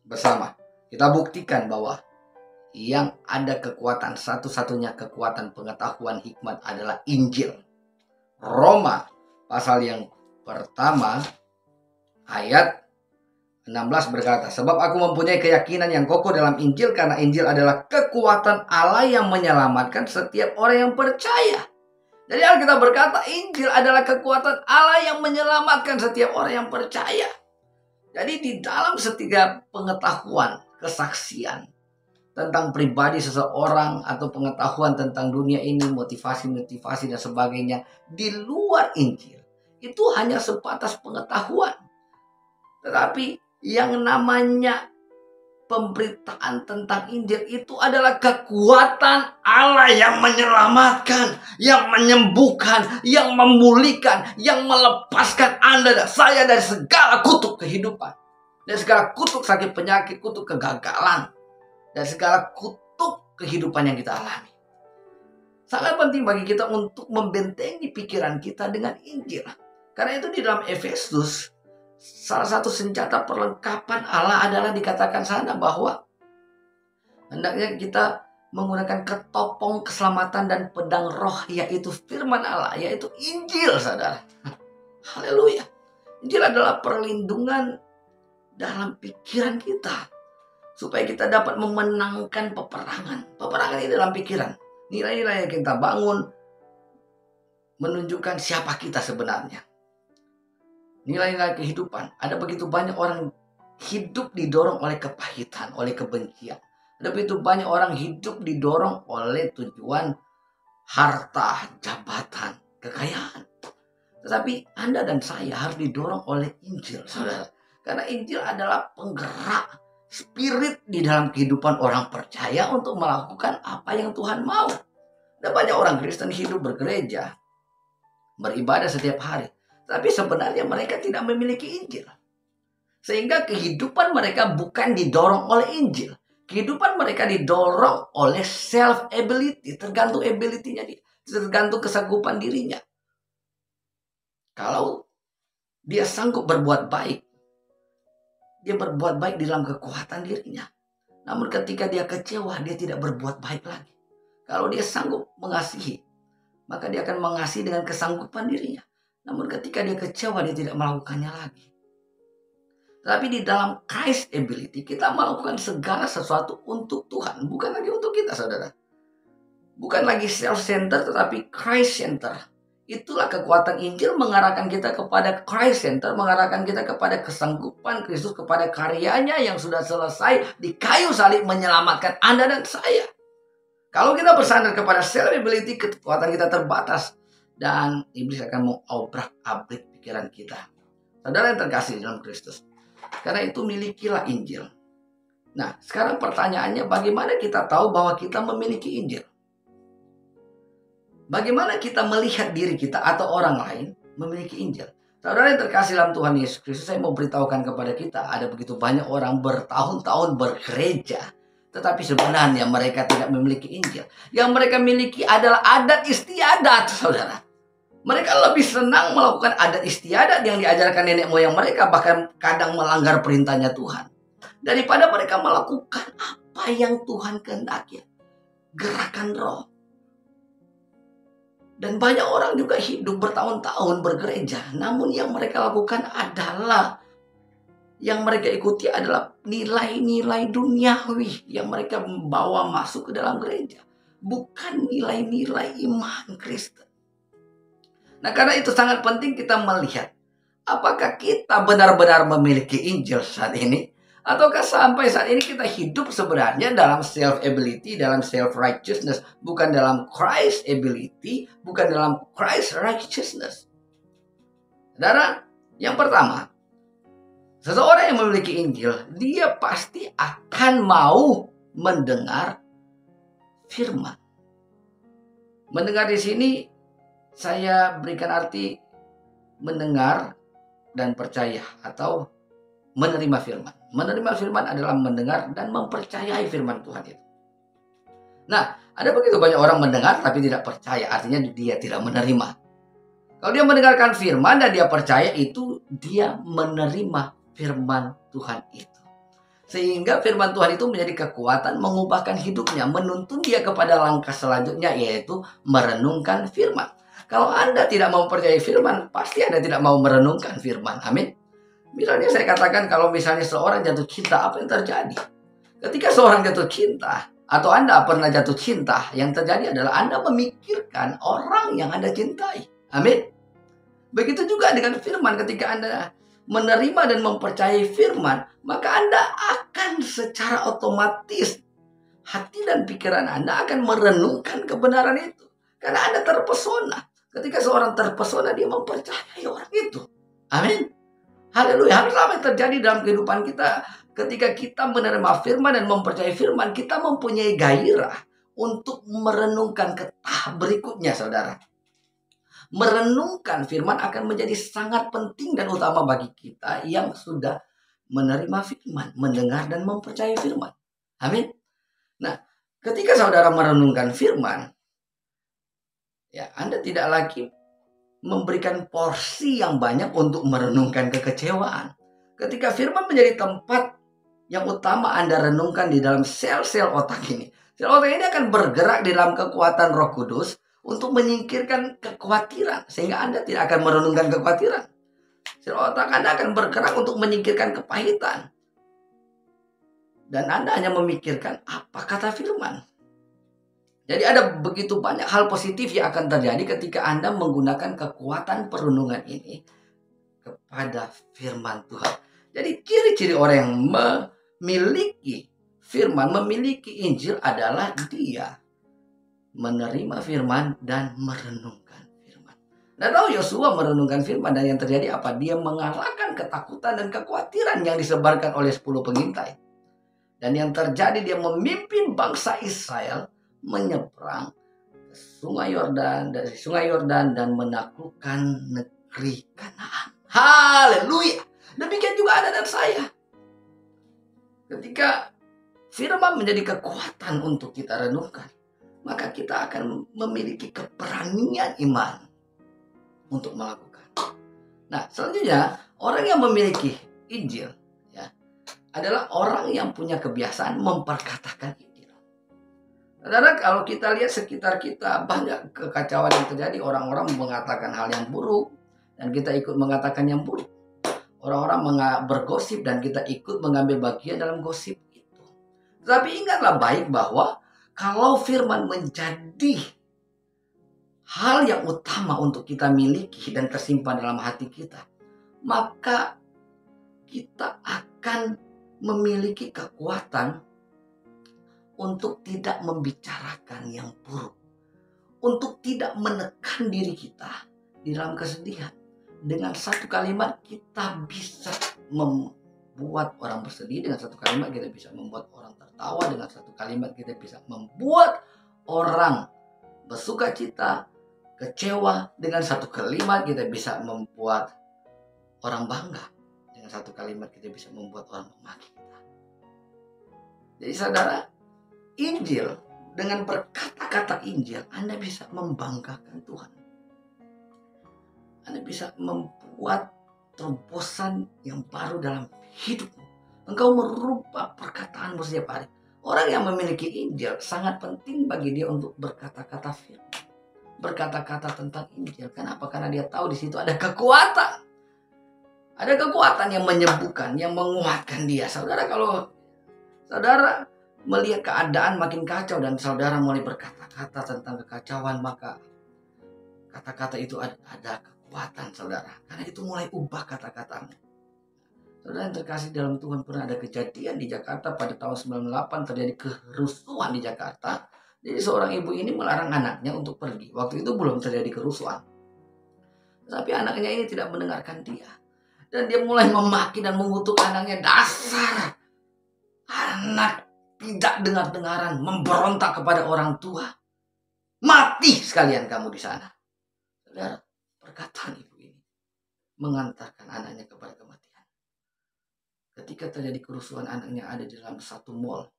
bersama. Kita buktikan bahwa yang ada kekuatan, satu-satunya kekuatan pengetahuan hikmat adalah Injil. Roma pasal yang pertama ayat 16 berkata, sebab aku mempunyai keyakinan yang kokoh dalam Injil, karena Injil adalah kekuatan Allah yang menyelamatkan setiap orang yang percaya. Jadi Alkitab berkata Injil adalah kekuatan Allah yang menyelamatkan setiap orang yang percaya. Jadi di dalam setiap pengetahuan, kesaksian tentang pribadi seseorang atau pengetahuan tentang dunia ini, motivasi-motivasi dan sebagainya di luar Injil, itu hanya sebatas pengetahuan. Tetapi yang namanya pemberitaan tentang Injil itu adalah kekuatan Allah yang menyelamatkan, yang menyembuhkan, yang memulihkan, yang melepaskan Anda dan saya dari segala kutuk kehidupan, dari segala kutuk sakit penyakit, kutuk kegagalan, dan segala kutuk kehidupan yang kita alami. Sangat penting bagi kita untuk membentengi pikiran kita dengan Injil. Karena itu di dalam Efesus, salah satu senjata perlengkapan Allah adalah dikatakan sana bahwa hendaknya kita menggunakan ketopong keselamatan dan pedang roh, yaitu firman Allah, yaitu Injil, saudara. Haleluya. Injil adalah perlindungan dalam pikiran kita, supaya kita dapat memenangkan peperangan. Peperangan ini dalam pikiran. Nilai-nilai yang kita bangun menunjukkan siapa kita sebenarnya. Nilai-nilai kehidupan. Ada begitu banyak orang hidup didorong oleh kepahitan, oleh kebencian. Ada begitu banyak orang hidup didorong oleh tujuan harta, jabatan, kekayaan. Tetapi Anda dan saya harus didorong oleh Injil, saudara. Karena Injil adalah penggerak spirit di dalam kehidupan orang percaya untuk melakukan apa yang Tuhan mau. Ada banyak orang Kristen hidup bergereja, beribadah setiap hari, tapi sebenarnya mereka tidak memiliki Injil. Sehingga kehidupan mereka bukan didorong oleh Injil. Kehidupan mereka didorong oleh self-ability. Tergantung ability-nya dia. Tergantung kesanggupan dirinya. Kalau dia sanggup berbuat baik, dia berbuat baik di dalam kekuatan dirinya. Namun ketika dia kecewa, dia tidak berbuat baik lagi. Kalau dia sanggup mengasihi, maka dia akan mengasihi dengan kesanggupan dirinya. Namun ketika dia kecewa, dia tidak melakukannya lagi. Tapi di dalam Christ ability, kita melakukan segala sesuatu untuk Tuhan. Bukan lagi untuk kita, saudara. Bukan lagi self-center, tetapi Christ-center. Itulah kekuatan Injil mengarahkan kita kepada Christ-center. Mengarahkan kita kepada kesanggupan Kristus, kepada karyanya yang sudah selesai di kayu salib menyelamatkan Anda dan saya. Kalau kita bersandar kepada self-ability, kekuatan kita terbatas. Dan iblis akan mengobrak-abrik pikiran kita. Saudara yang terkasih dalam Kristus. Karena itu milikilah Injil. Nah, sekarang pertanyaannya, bagaimana kita tahu bahwa kita memiliki Injil? Bagaimana kita melihat diri kita atau orang lain memiliki Injil? Saudara yang terkasih dalam Tuhan Yesus Kristus, saya mau beritahukan kepada kita, ada begitu banyak orang bertahun-tahun bergereja, tetapi sebenarnya mereka tidak memiliki Injil. Yang mereka miliki adalah adat istiadat, saudara. Mereka lebih senang melakukan adat istiadat yang diajarkan nenek moyang mereka, bahkan kadang melanggar perintahnya Tuhan, daripada mereka melakukan apa yang Tuhan kehendaki. Gerakan roh. Dan banyak orang juga hidup bertahun-tahun bergereja, namun yang mereka lakukan adalah, yang mereka ikuti adalah nilai-nilai duniawi yang mereka bawa masuk ke dalam gereja, bukan nilai-nilai iman Kristen. Nah, karena itu sangat penting kita melihat apakah kita benar-benar memiliki Injil saat ini, ataukah sampai saat ini kita hidup sebenarnya dalam self-ability, dalam self-righteousness, bukan dalam Christ-ability, bukan dalam Christ-righteousness. Saudara, yang pertama, seseorang yang memiliki Injil, dia pasti akan mau mendengar firman. Mendengar di sini, saya berikan arti mendengar dan percaya atau menerima firman. Menerima firman adalah mendengar dan mempercayai firman Tuhan itu. Nah, ada begitu banyak orang mendengar tapi tidak percaya, artinya dia tidak menerima. Kalau dia mendengarkan firman dan dia percaya, itu dia menerima firman Tuhan itu. Sehingga firman Tuhan itu menjadi kekuatan mengubahkan hidupnya, menuntun dia kepada langkah selanjutnya, yaitu merenungkan firman. Kalau Anda tidak mau percaya firman, pasti Anda tidak mau merenungkan firman. Amin. Misalnya saya katakan, kalau misalnya seorang jatuh cinta, apa yang terjadi? Ketika seorang jatuh cinta, atau Anda pernah jatuh cinta, yang terjadi adalah Anda memikirkan orang yang Anda cintai. Amin. Begitu juga dengan firman, ketika Anda menerima dan mempercayai firman, maka Anda akan secara otomatis, hati dan pikiran Anda akan merenungkan kebenaran itu. Karena Anda terpesona. Ketika seorang terpesona, dia mempercayai orang itu. Amin. Haleluya. Hal sama yang terjadi dalam kehidupan kita. Ketika kita menerima firman dan mempercayai firman, kita mempunyai gairah untuk merenungkan ke tahap berikutnya, saudara. Merenungkan firman akan menjadi sangat penting dan utama bagi kita yang sudah menerima firman, mendengar dan mempercayai firman. Amin. Nah, ketika saudara merenungkan firman, ya, Anda tidak lagi memberikan porsi yang banyak untuk merenungkan kekecewaan. Ketika firman menjadi tempat yang utama Anda renungkan di dalam sel-sel otak ini. Sel otak ini akan bergerak di dalam kekuatan Roh Kudus untuk menyingkirkan kekhawatiran. Sehingga Anda tidak akan merenungkan kekhawatiran. Sel otak Anda akan bergerak untuk menyingkirkan kepahitan. Dan Anda hanya memikirkan apa kata firman. Jadi ada begitu banyak hal positif yang akan terjadi ketika Anda menggunakan kekuatan perenungan ini kepada firman Tuhan. Jadi ciri-ciri orang yang memiliki firman, memiliki Injil adalah dia menerima firman dan merenungkan firman. Dan tahu Yosua merenungkan firman, dan yang terjadi apa? Dia mengalahkan ketakutan dan kekhawatiran yang disebarkan oleh 10 pengintai. Dan yang terjadi, dia memimpin bangsa Israel menyeberang ke Sungai Yordan, dari Sungai Yordan, dan menaklukkan negeri Kanaan. Haleluya. Demikian juga Anda dan saya. Ketika firman menjadi kekuatan untuk kita renungkan, maka kita akan memiliki keberanian iman untuk melakukan. Nah, selanjutnya, orang yang memiliki Injil ya, adalah orang yang punya kebiasaan memperkatakan Injil. Saudara, kalau kita lihat sekitar kita, banyak kekacauan yang terjadi. Orang-orang mengatakan hal yang buruk, dan kita ikut mengatakan yang buruk. Orang-orang bergosip, dan kita ikut mengambil bagian dalam gosip itu. Tetapi ingatlah baik bahwa kalau firman menjadi hal yang utama untuk kita miliki dan tersimpan dalam hati kita, maka kita akan memiliki kekuatan untuk tidak membicarakan yang buruk, untuk tidak menekan diri kita di dalam kesedihan. Dengan satu kalimat kita bisa membuat orang bersedih. Dengan satu kalimat kita bisa membuat orang tertawa. Dengan satu kalimat kita bisa membuat orang bersuka cita, kecewa. Dengan satu kalimat kita bisa membuat orang bangga. Dengan satu kalimat kita bisa membuat orang memaki kita. Jadi saudara, Injil, dengan berkata-kata Injil, Anda bisa membanggakan Tuhan. Anda bisa membuat terobosan yang baru dalam hidupmu. Engkau merubah perkataanmu setiap hari. Orang yang memiliki Injil sangat penting bagi dia untuk berkata-kata firman. Berkata-kata tentang Injil. Kenapa? Karena dia tahu di situ ada kekuatan. Ada kekuatan yang menyembuhkan, yang menguatkan dia. Saudara, kalau saudara melihat keadaan makin kacau dan saudara mulai berkata-kata tentang kekacauan, maka kata-kata itu ada kekuatan saudara. Karena itu mulai ubah kata-katamu. Saudara yang terkasih dalam Tuhan, pernah ada kejadian di Jakarta pada tahun 98, terjadi kerusuhan di Jakarta. Jadi seorang ibu ini melarang anaknya untuk pergi. Waktu itu belum terjadi kerusuhan. Tapi anaknya ini tidak mendengarkan dia. Dan dia mulai memaki dan mengutuk anaknya. Dasar anak tidak dengar-dengaran, memberontak kepada orang tua. Mati sekalian kamu di sana. Saudara, perkataan ibu ini mengantarkan anaknya kepada kematian. Ketika terjadi kerusuhan, anaknya ada di dalam satu mall.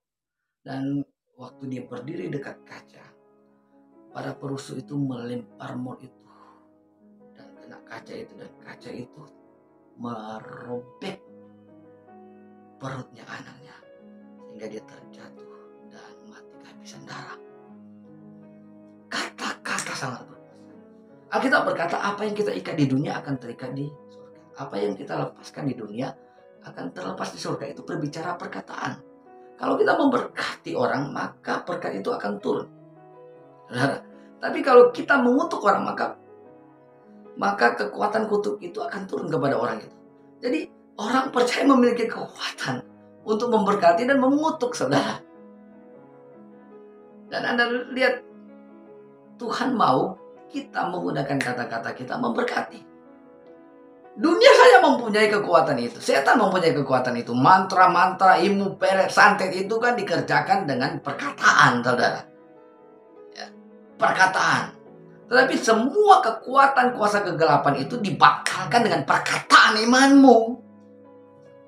Dan waktu dia berdiri dekat kaca, para perusuh itu melempar mall itu. Dan kena kaca itu, dan kaca itu merobek perutnya anaknya. Sehingga dia terjatuh dan mati kehabisan darah. Kata-kata sangat berkuasa. Alkitab berkata, apa yang kita ikat di dunia akan terikat di surga. Apa yang kita lepaskan di dunia akan terlepas di surga. Itu berbicara perkataan. Kalau kita memberkati orang, maka berkat itu akan turun. Tapi kalau kita mengutuk orang, maka kekuatan kutuk itu akan turun kepada orang itu. Jadi orang percaya memiliki kekuatan untuk memberkati dan mengutuk saudara. Dan Anda lihat, Tuhan mau kita menggunakan kata-kata kita memberkati. Dunia saja mempunyai kekuatan itu. Setan mempunyai kekuatan itu. Mantra-mantra, ilmu pelet, santet itu kan dikerjakan dengan perkataan, saudara. Ya, perkataan. Tetapi semua kekuatan kuasa kegelapan itu dibatalkan dengan perkataan imanmu.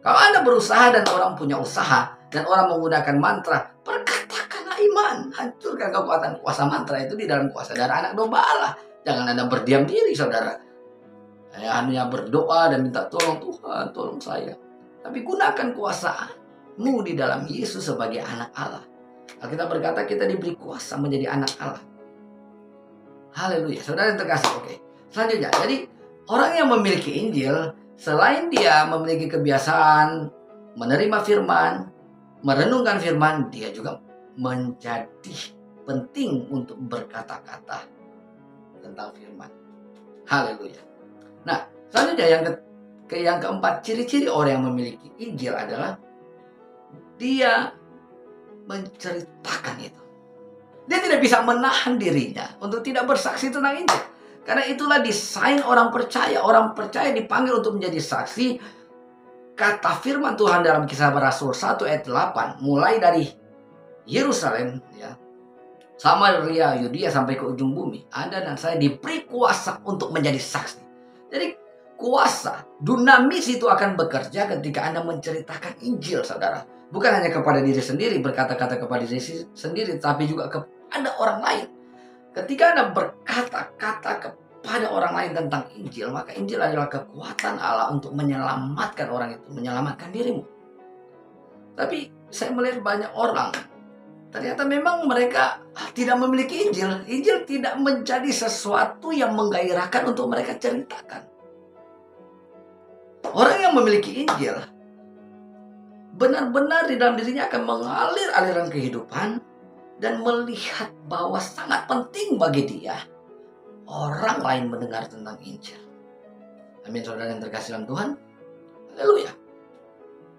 Kalau Anda berusaha dan orang punya usaha dan orang menggunakan mantra, perkatakanlah iman. Hancurkan kekuatan kuasa mantra itu di dalam kuasa darah anak domba Allah. Jangan Anda berdiam diri, saudara. Hanya berdoa dan minta tolong, Tuhan, tolong saya. Tapi gunakan kuasamu di dalam Yesus sebagai anak Allah. Alkitab berkata kita diberi kuasa menjadi anak Allah. Haleluya, saudara yang terkasih. Oke. Selanjutnya, jadi orang yang memiliki Injil, selain dia memiliki kebiasaan menerima firman, merenungkan firman, dia juga menjadi penting untuk berkata-kata tentang firman. Haleluya. Nah, selanjutnya yang keempat, ciri-ciri orang yang memiliki Injil adalah dia menceritakan itu. Dia tidak bisa menahan dirinya untuk tidak bersaksi tentang Injil. Karena itulah desain orang percaya. Orang percaya dipanggil untuk menjadi saksi. Kata firman Tuhan dalam Kisah Rasul 1 ayat 8. Mulai dari Yerusalem, ya, Samaria, Yudea sampai ke ujung bumi. Anda dan saya diberi kuasa untuk menjadi saksi. Jadi kuasa, dunamis itu akan bekerja ketika Anda menceritakan Injil, saudara. Bukan hanya kepada diri sendiri, berkata-kata kepada diri sendiri, tapi juga kepada orang lain. Ketika Anda berkata-kata kepada orang lain tentang Injil, maka Injil adalah kekuatan Allah untuk menyelamatkan orang itu, menyelamatkan dirimu. Tapi saya melihat banyak orang, ternyata memang mereka tidak memiliki Injil. Injil tidak menjadi sesuatu yang menggairahkan untuk mereka ceritakan. Orang yang memiliki Injil benar-benar di dalam dirinya akan mengalir aliran kehidupan dan melihat bahwa sangat penting bagi dia orang lain mendengar tentang Injil. Amin, saudara yang terkasih dalam Tuhan. Haleluya.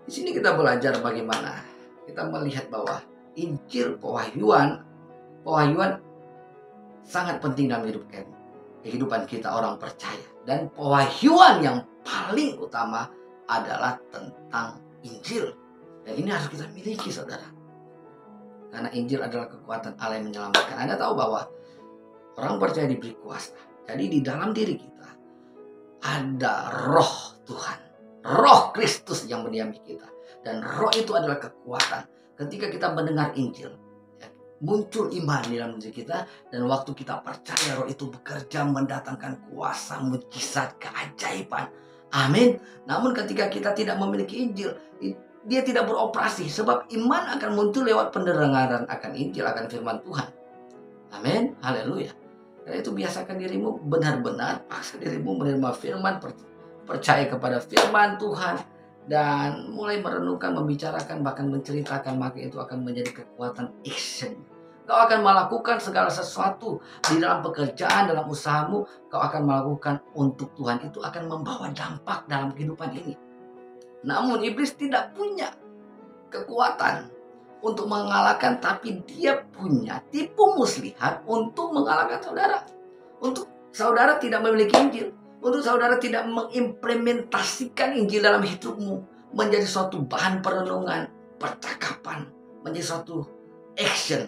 Di sini kita belajar bagaimana kita melihat bahwa Injil, pewahyuan sangat penting dalam kehidupan kita orang percaya. Dan pewahyuan yang paling utama adalah tentang Injil. Dan ini harus kita miliki, saudara. Karena Injil adalah kekuatan Allah yang menyelamatkan. Anda tahu bahwa orang percaya diberi kuasa. Jadi di dalam diri kita ada roh Tuhan. Roh Kristus yang mendiami kita. Dan roh itu adalah kekuatan. Ketika kita mendengar Injil, muncul iman di dalam diri kita. Dan waktu kita percaya, roh itu bekerja mendatangkan kuasa, mujizat, keajaiban. Amin. Namun ketika kita tidak memiliki Injil, dia tidak beroperasi. Sebab iman akan muncul lewat pendengaran akan Injil, akan firman Tuhan. Amin. Haleluya. Karena itu biasakan dirimu benar-benar, paksa dirimu menerima firman, percaya kepada firman Tuhan, dan mulai merenungkan, membicarakan, bahkan menceritakan, maka itu akan menjadi kekuatan action. Kau akan melakukan segala sesuatu di dalam pekerjaan, dalam usahamu, kau akan melakukan untuk Tuhan. Itu akan membawa dampak dalam kehidupan ini. Namun iblis tidak punya kekuatan untuk mengalahkan, tapi dia punya tipu muslihat untuk mengalahkan saudara. Untuk saudara tidak memiliki Injil, untuk saudara tidak mengimplementasikan Injil dalam hidupmu menjadi suatu bahan perenungan, percakapan, menjadi suatu action.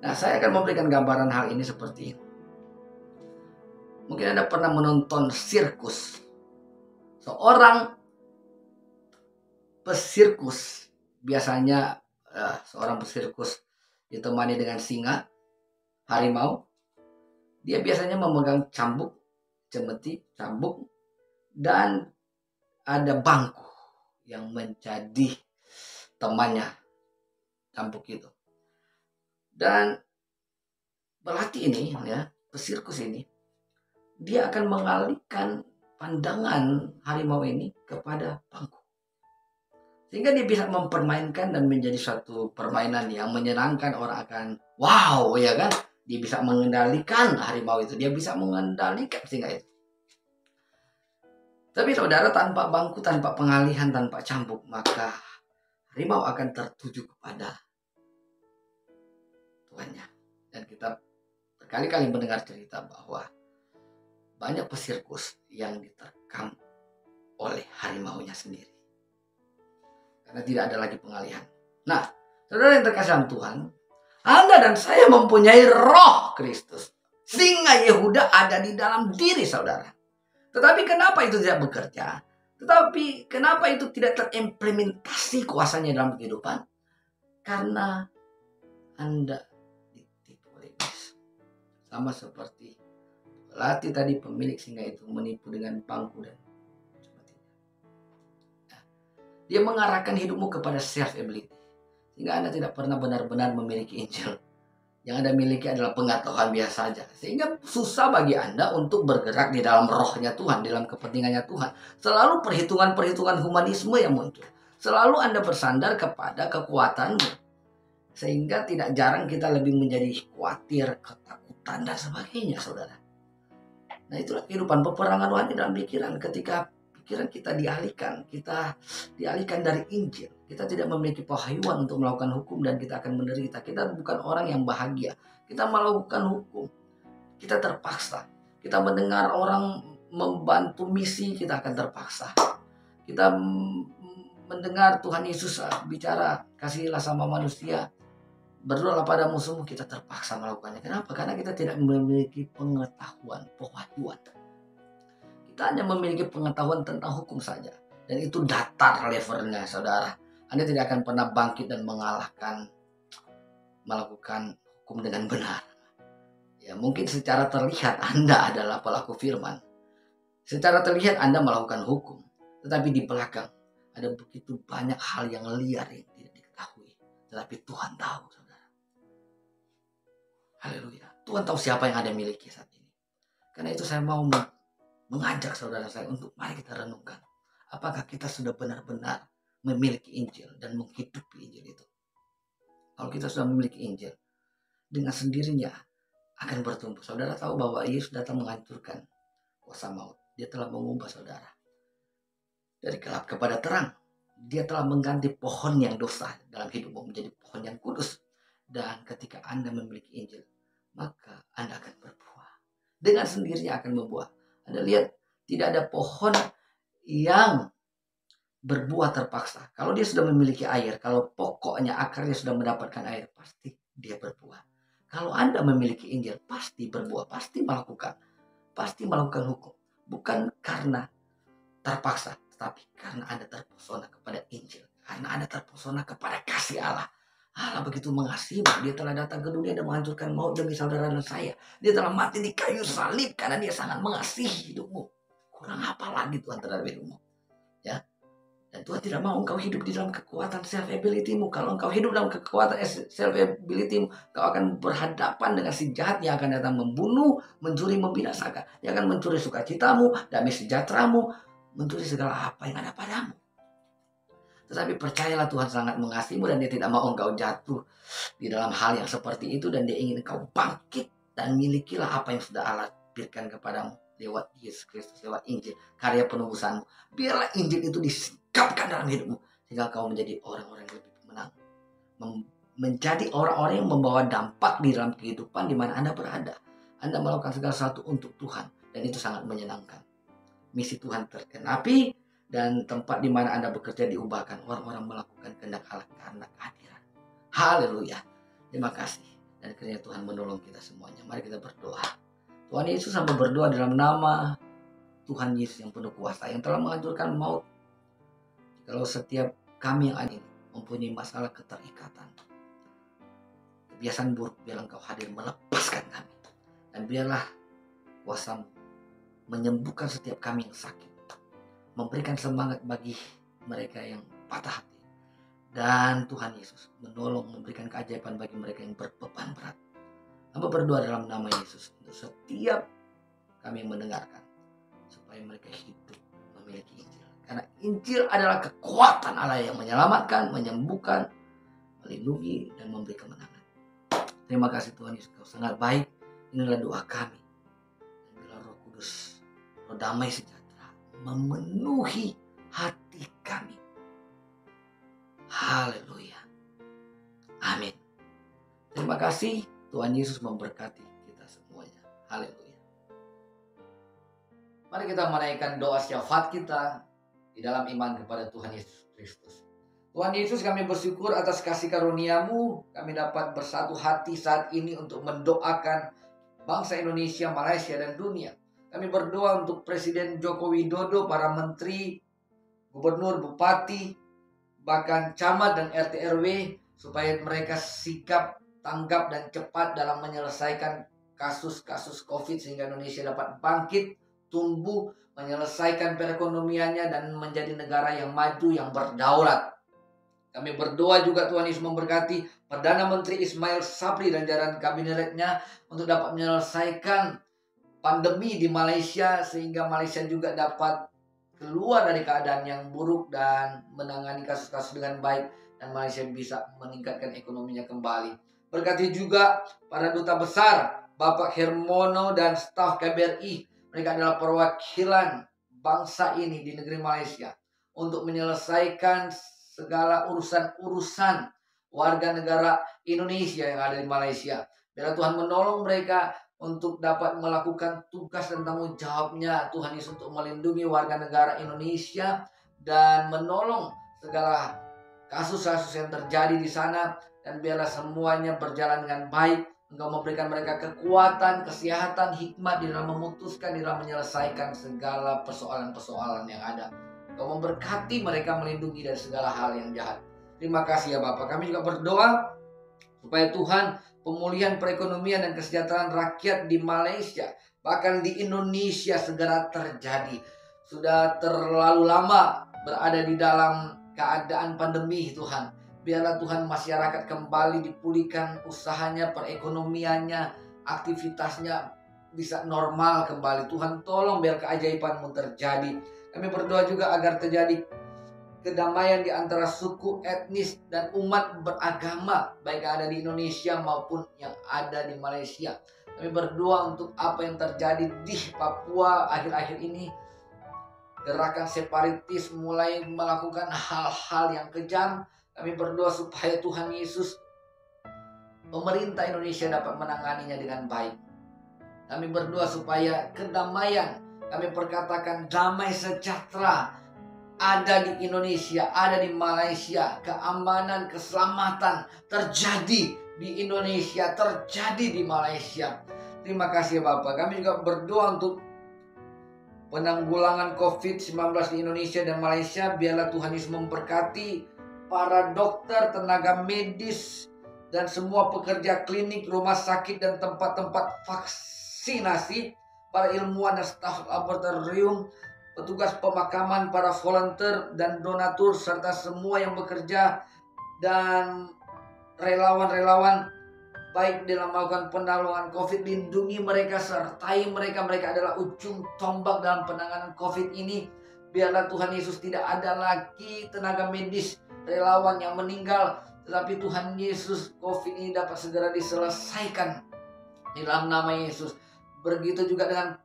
Nah, saya akan memberikan gambaran hal ini seperti ini. Mungkin Anda pernah menonton sirkus. Seorang pesirkus, biasanya seorang pesirkus ditemani dengan singa, harimau. Dia biasanya memegang cambuk, cemeti, cambuk, dan ada bangku yang menjadi temannya cambuk itu. Dan pelatih ini, ya, pesirkus ini, dia akan mengalihkan pandangan harimau ini kepada bangku. Sehingga dia bisa mempermainkan dan menjadi suatu permainan yang menyenangkan. Orang akan wow, ya kan? Dia bisa mengendalikan harimau itu. Dia bisa mengendalikan singa itu. Tapi saudara, tanpa bangku, tanpa pengalihan, tanpa cambuk, maka harimau akan tertuju kepada tuannya. Dan kita berkali-kali mendengar cerita bahwa banyak pesirkus yang diterkam oleh harimaunya sendiri. Karena tidak ada lagi pengalihan. Nah, saudara yang terkasih dalam Tuhan, Anda dan saya mempunyai roh Kristus. Singa Yehuda ada di dalam diri saudara. Tetapi kenapa itu tidak bekerja? Tetapi kenapa itu tidak terimplementasi kuasanya dalam kehidupan? Karena Anda ditipu oleh iblis. Sama seperti pelatih tadi, pemilik singa itu menipu dengan bangku dan dia mengarahkan hidupmu kepada self-ability. Sehingga Anda tidak pernah benar-benar memiliki Injil. Yang Anda miliki adalah pengetahuan biasa saja. Sehingga susah bagi Anda untuk bergerak di dalam rohnya Tuhan, di dalam kepentingannya Tuhan. Selalu perhitungan-perhitungan humanisme yang muncul. Selalu Anda bersandar kepada kekuatanmu. Sehingga tidak jarang kita lebih menjadi khawatir, ketakutan, dan sebagainya, saudara. Nah, itulah kehidupan peperangan rohani dalam pikiran. Ketika pikiran kita dialihkan dari Injil. Kita tidak memiliki pengetahuan untuk melakukan hukum dan kita akan menderita. Kita bukan orang yang bahagia. Kita melakukan hukum. Kita terpaksa. Kita mendengar orang membantu misi, kita akan terpaksa. Kita mendengar Tuhan Yesus bicara, kasihilah sama manusia, berdoalah pada musuhmu, kita terpaksa melakukannya. Kenapa? Karena kita tidak memiliki pengetahuan. Kita hanya memiliki pengetahuan tentang hukum saja. Dan itu datar levelnya, saudara. Anda tidak akan pernah bangkit dan melakukan hukum dengan benar. Ya, mungkin secara terlihat Anda adalah pelaku firman. Secara terlihat Anda melakukan hukum. Tetapi di belakang ada begitu banyak hal yang liar yang tidak diketahui. Tetapi Tuhan tahu, saudara. Haleluya. Tuhan tahu siapa yang Anda miliki saat ini. Karena itu saya mau mengajak saudara saya untuk mari kita renungkan. Apakah kita sudah benar-benar memiliki Injil dan menghidupi Injil itu? Kalau kita sudah memiliki Injil, dengan sendirinya akan bertumbuh. Saudara tahu bahwa Yesus datang menghancurkan kuasa maut. Dia telah mengubah saudara dari gelap kepada terang. Dia telah mengganti pohon yang dosa dalam hidupmu menjadi pohon yang kudus. Dan ketika Anda memiliki Injil, maka Anda akan berbuah. Dengan sendirinya akan membuah. Anda lihat, tidak ada pohon yang berbuah terpaksa. Kalau dia sudah memiliki air, kalau pokoknya akarnya sudah mendapatkan air, pasti dia berbuah. Kalau Anda memiliki Injil, pasti berbuah, pasti melakukan hukum. Bukan karena terpaksa, tetapi karena Anda terpesona kepada Injil. Karena Anda terpesona kepada kasih Allah. Allah begitu mengasihi, dia telah datang ke dunia dan menghancurkan maut demi saudara dan saya. Dia telah mati di kayu salib karena dia sangat mengasihi hidupmu. Kurang apa lagi Tuhan terhadap hidupmu? Ya. Dan Tuhan tidak mau engkau hidup di dalam kekuatan self-ability-mu. Kalau engkau hidup dalam kekuatan self-ability-mu, kau akan berhadapan dengan si jahat yang akan datang membunuh, mencuri, membinasakan. Dia akan mencuri sukacitamu, damai sejahteramu, mencuri segala apa yang ada padamu. Tetapi percayalah Tuhan sangat mengasihimu dan dia tidak mau engkau jatuh di dalam hal yang seperti itu. Dan dia ingin engkau bangkit dan milikilah apa yang sudah Allah berikan kepadamu lewat Yesus Kristus, lewat Injil, karya penebusanmu. Biarlah Injil itu disikapkan dalam hidupmu sehingga kau menjadi orang-orang yang lebih pemenang, menjadi orang-orang yang membawa dampak di dalam kehidupan di mana Anda berada. Anda melakukan segala sesuatu untuk Tuhan dan itu sangat menyenangkan. Misi Tuhan tergenapi dan tempat di mana Anda bekerja diubahkan. Orang-orang melakukan kehendak Allah karena kehadiran. Haleluya. Terima kasih dan kiranya Tuhan menolong kita semuanya. Mari kita berdoa. Tuhan Yesus, sampai berdoa dalam nama Tuhan Yesus yang penuh kuasa, yang telah menghancurkan maut. Kalau setiap kami yang ada ini mempunyai masalah keterikatan, kebiasaan buruk, biarlah Engkau hadir melepaskan kami. Dan biarlah kuasa-Mu menyembuhkan setiap kami yang sakit, memberikan semangat bagi mereka yang patah hati. Dan Tuhan Yesus menolong, memberikan keajaiban bagi mereka yang berbeban berat. Hamba berdoa dalam nama Yesus untuk setiap kami yang mendengarkan, supaya mereka hidup memiliki Injil. Karena Injil adalah kekuatan Allah yang menyelamatkan, menyembuhkan, melindungi, dan memberi kemenangan. Terima kasih Tuhan Yesus, Kau sangat baik. Inilah doa kami. Dan biarlah Roh Kudus, Roh damai sejahtera, memenuhi hati kami. Haleluya. Amin. Terima kasih. Tuhan Yesus memberkati kita semuanya. Haleluya. Mari kita menaikkan doa syafaat kita di dalam iman kepada Tuhan Yesus Kristus. Tuhan Yesus, kami bersyukur atas kasih karunia-Mu. Kami dapat bersatu hati saat ini untuk mendoakan bangsa Indonesia, Malaysia, dan dunia. Kami berdoa untuk Presiden Joko Widodo, para menteri, gubernur, bupati, bahkan camat dan RT RW, supaya mereka sikap, tanggap, dan cepat dalam menyelesaikan kasus-kasus COVID sehingga Indonesia dapat bangkit, tumbuh, menyelesaikan perekonomiannya dan menjadi negara yang maju, yang berdaulat. Kami berdoa juga Tuhan Yesus memberkati Perdana Menteri Ismail Sabri dan jajaran kabinetnya untuk dapat menyelesaikan pandemi di Malaysia sehingga Malaysia juga dapat keluar dari keadaan yang buruk dan menangani kasus-kasus dengan baik dan Malaysia bisa meningkatkan ekonominya kembali. Berkati juga para duta besar, Bapak Hermono dan staf KBRI. Mereka adalah perwakilan bangsa ini di negeri Malaysia untuk menyelesaikan segala urusan-urusan warga negara Indonesia yang ada di Malaysia. Biar Tuhan menolong mereka untuk dapat melakukan tugas dan tanggung jawabnya. Tuhan Yesus untuk melindungi warga negara Indonesia dan menolong segala kasus-kasus yang terjadi di sana. Dan biarlah semuanya berjalan dengan baik. Engkau memberikan mereka kekuatan, kesehatan, hikmat di dalam memutuskan, di dalam menyelesaikan segala persoalan-persoalan yang ada. Engkau memberkati mereka, melindungi dari segala hal yang jahat. Terima kasih ya Bapak. Kami juga berdoa supaya Tuhan pemulihan perekonomian dan kesejahteraan rakyat di Malaysia, bahkan di Indonesia segera terjadi. Sudah terlalu lama berada di dalam keadaan pandemi Tuhan. Biarlah Tuhan masyarakat kembali dipulihkan usahanya, perekonomiannya, aktivitasnya bisa normal kembali. Tuhan tolong biar keajaiban-Mu terjadi. Kami berdoa juga agar terjadi kedamaian di antara suku, etnis, dan umat beragama, baik yang ada di Indonesia maupun yang ada di Malaysia. Kami berdoa untuk apa yang terjadi di Papua akhir-akhir ini. Gerakan separatis mulai melakukan hal-hal yang kejam. Kami berdoa supaya Tuhan Yesus, pemerintah Indonesia dapat menanganinya dengan baik. Kami berdoa supaya kedamaian, kami perkatakan damai sejahtera, ada di Indonesia, ada di Malaysia. Keamanan, keselamatan terjadi di Indonesia, terjadi di Malaysia. Terima kasih Bapak. Kami juga berdoa untuk penanggulangan COVID-19 di Indonesia dan Malaysia. Biarlah Tuhan Yesus memberkati para dokter, tenaga medis, dan semua pekerja klinik, rumah sakit, dan tempat-tempat vaksinasi, para ilmuwan dan staf laboratorium, petugas pemakaman, para volunteer dan donatur, serta semua yang bekerja dan relawan-relawan baik dalam melakukan penanggulangan COVID. Lindungi mereka, sertai mereka. Mereka adalah ujung tombak dalam penanganan COVID ini. Biarlah Tuhan Yesus tidak ada lagi tenaga medis, relawan yang meninggal, tetapi Tuhan Yesus, COVID ini dapat segera diselesaikan di dalam nama Yesus. Begitu juga dengan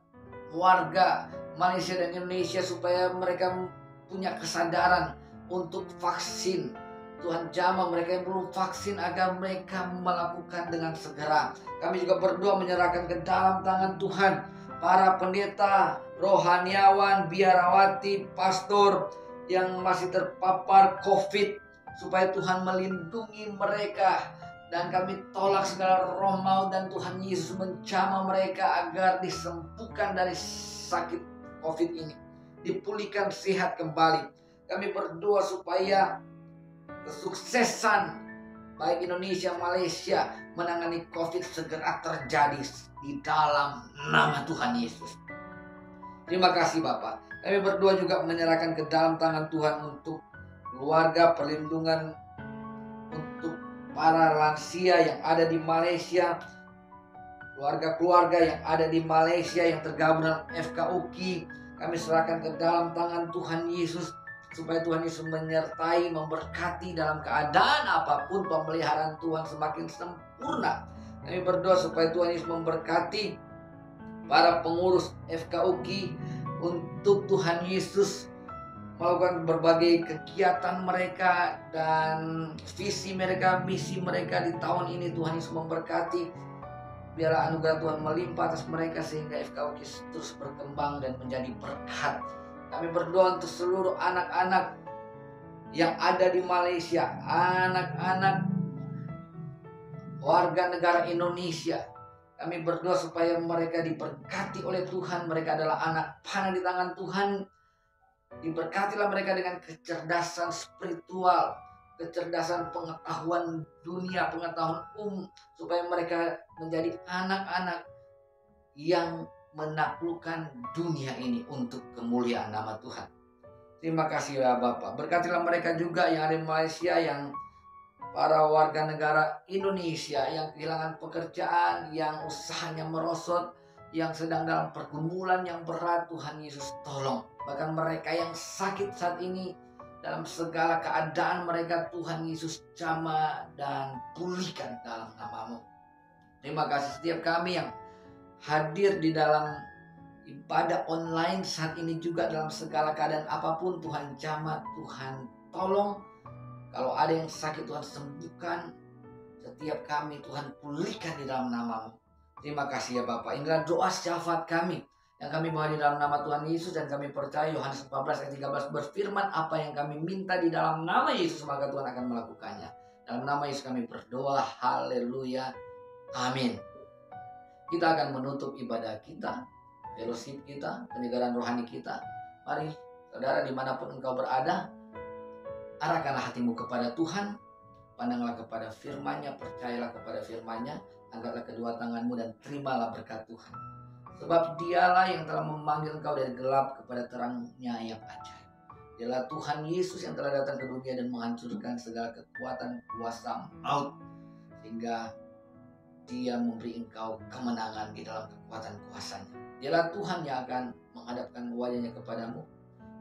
warga Malaysia dan Indonesia, supaya mereka punya kesadaran untuk vaksin. Tuhan jamah mereka yang belum vaksin agar mereka melakukan dengan segera. Kami juga berdoa menyerahkan ke dalam tangan Tuhan para pendeta, rohaniawan, biarawati, pastor yang masih terpapar COVID, supaya Tuhan melindungi mereka. Dan kami tolak segala roh maut, dan Tuhan Yesus menjamah mereka agar disembuhkan dari sakit COVID ini, dipulihkan sehat kembali. Kami berdoa supaya kesuksesan baik Indonesia, Malaysia menangani COVID segera terjadi di dalam nama Tuhan Yesus. Terima kasih Bapak. Kami berdoa juga menyerahkan ke dalam tangan Tuhan untuk keluarga, perlindungan untuk para lansia yang ada di Malaysia, keluarga-keluarga yang ada di Malaysia yang tergabung dalam FKUKI. Kami serahkan ke dalam tangan Tuhan Yesus, supaya Tuhan Yesus menyertai, memberkati dalam keadaan apapun. Pemeliharaan Tuhan semakin sempurna. Kami berdoa supaya Tuhan Yesus memberkati para pengurus FKUKI, untuk Tuhan Yesus melakukan berbagai kegiatan mereka dan visi mereka, misi mereka di tahun ini. Tuhan Yesus memberkati. Biarlah anugerah Tuhan melimpah atas mereka, sehingga FKUKI terus berkembang dan menjadi berkat. Kami berdoa untuk seluruh anak-anak yang ada di Malaysia, anak-anak warga negara Indonesia. Kami berdoa supaya mereka diberkati oleh Tuhan. Mereka adalah anak panah di tangan Tuhan. Diberkatilah mereka dengan kecerdasan spiritual, kecerdasan pengetahuan dunia, pengetahuan supaya mereka menjadi anak-anak yang menaklukkan dunia ini untuk kemuliaan nama Tuhan. Terima kasih ya Bapak. Berkatilah mereka juga yang ada di Malaysia, yang para warga negara Indonesia yang kehilangan pekerjaan, yang usahanya merosot, yang sedang dalam pergumulan yang berat. Tuhan Yesus tolong. Bahkan mereka yang sakit saat ini, dalam segala keadaan mereka, Tuhan Yesus jamah dan pulihkan dalam nama-Mu. Terima kasih setiap kami yang hadir di dalam ibadah online saat ini juga, dalam segala keadaan apapun. Tuhan jamah, Tuhan tolong. Kalau ada yang sakit, Tuhan sembuhkan. Setiap kami Tuhan pulihkan di dalam nama-Mu. Terima kasih ya Bapak. Inilah doa syafaat kami yang kami bawa di dalam nama Tuhan Yesus, dan kami percaya Yohanes 14 ayat 13 berfirman, apa yang kami minta di dalam nama Yesus, maka Tuhan akan melakukannya. Dalam nama Yesus kami berdoa. Haleluya. Amin. Kita akan menutup ibadah kita, fellowship kita, penyegaran rohani kita. Mari saudara, dimanapun engkau berada, arahkanlah hatimu kepada Tuhan. Pandanglah kepada firman-Nya, percayalah kepada firman-Nya, angkatlah kedua tanganmu dan terimalah berkat Tuhan. Sebab Dialah yang telah memanggil engkau dari gelap kepada terang-Nya yang ajaib. Dialah Tuhan Yesus yang telah datang ke dunia dan menghancurkan segala kekuatan kuasa maut, sehingga Dia memberi engkau kemenangan di dalam kekuatan kuasa-Nya. Dialah Tuhan yang akan menghadapkan wajah-Nya kepadamu,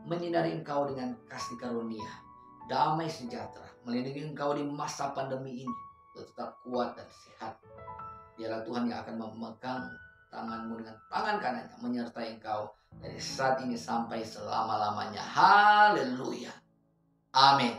menyinari engkau dengan kasih karunia, damai sejahtera, melindungi engkau di masa pandemi ini, tetap kuat dan sehat. Dialah Tuhan yang akan memegang tanganmu dengan tangan kanannya, menyertai engkau dari saat ini sampai selama-lamanya. Haleluya. Amin.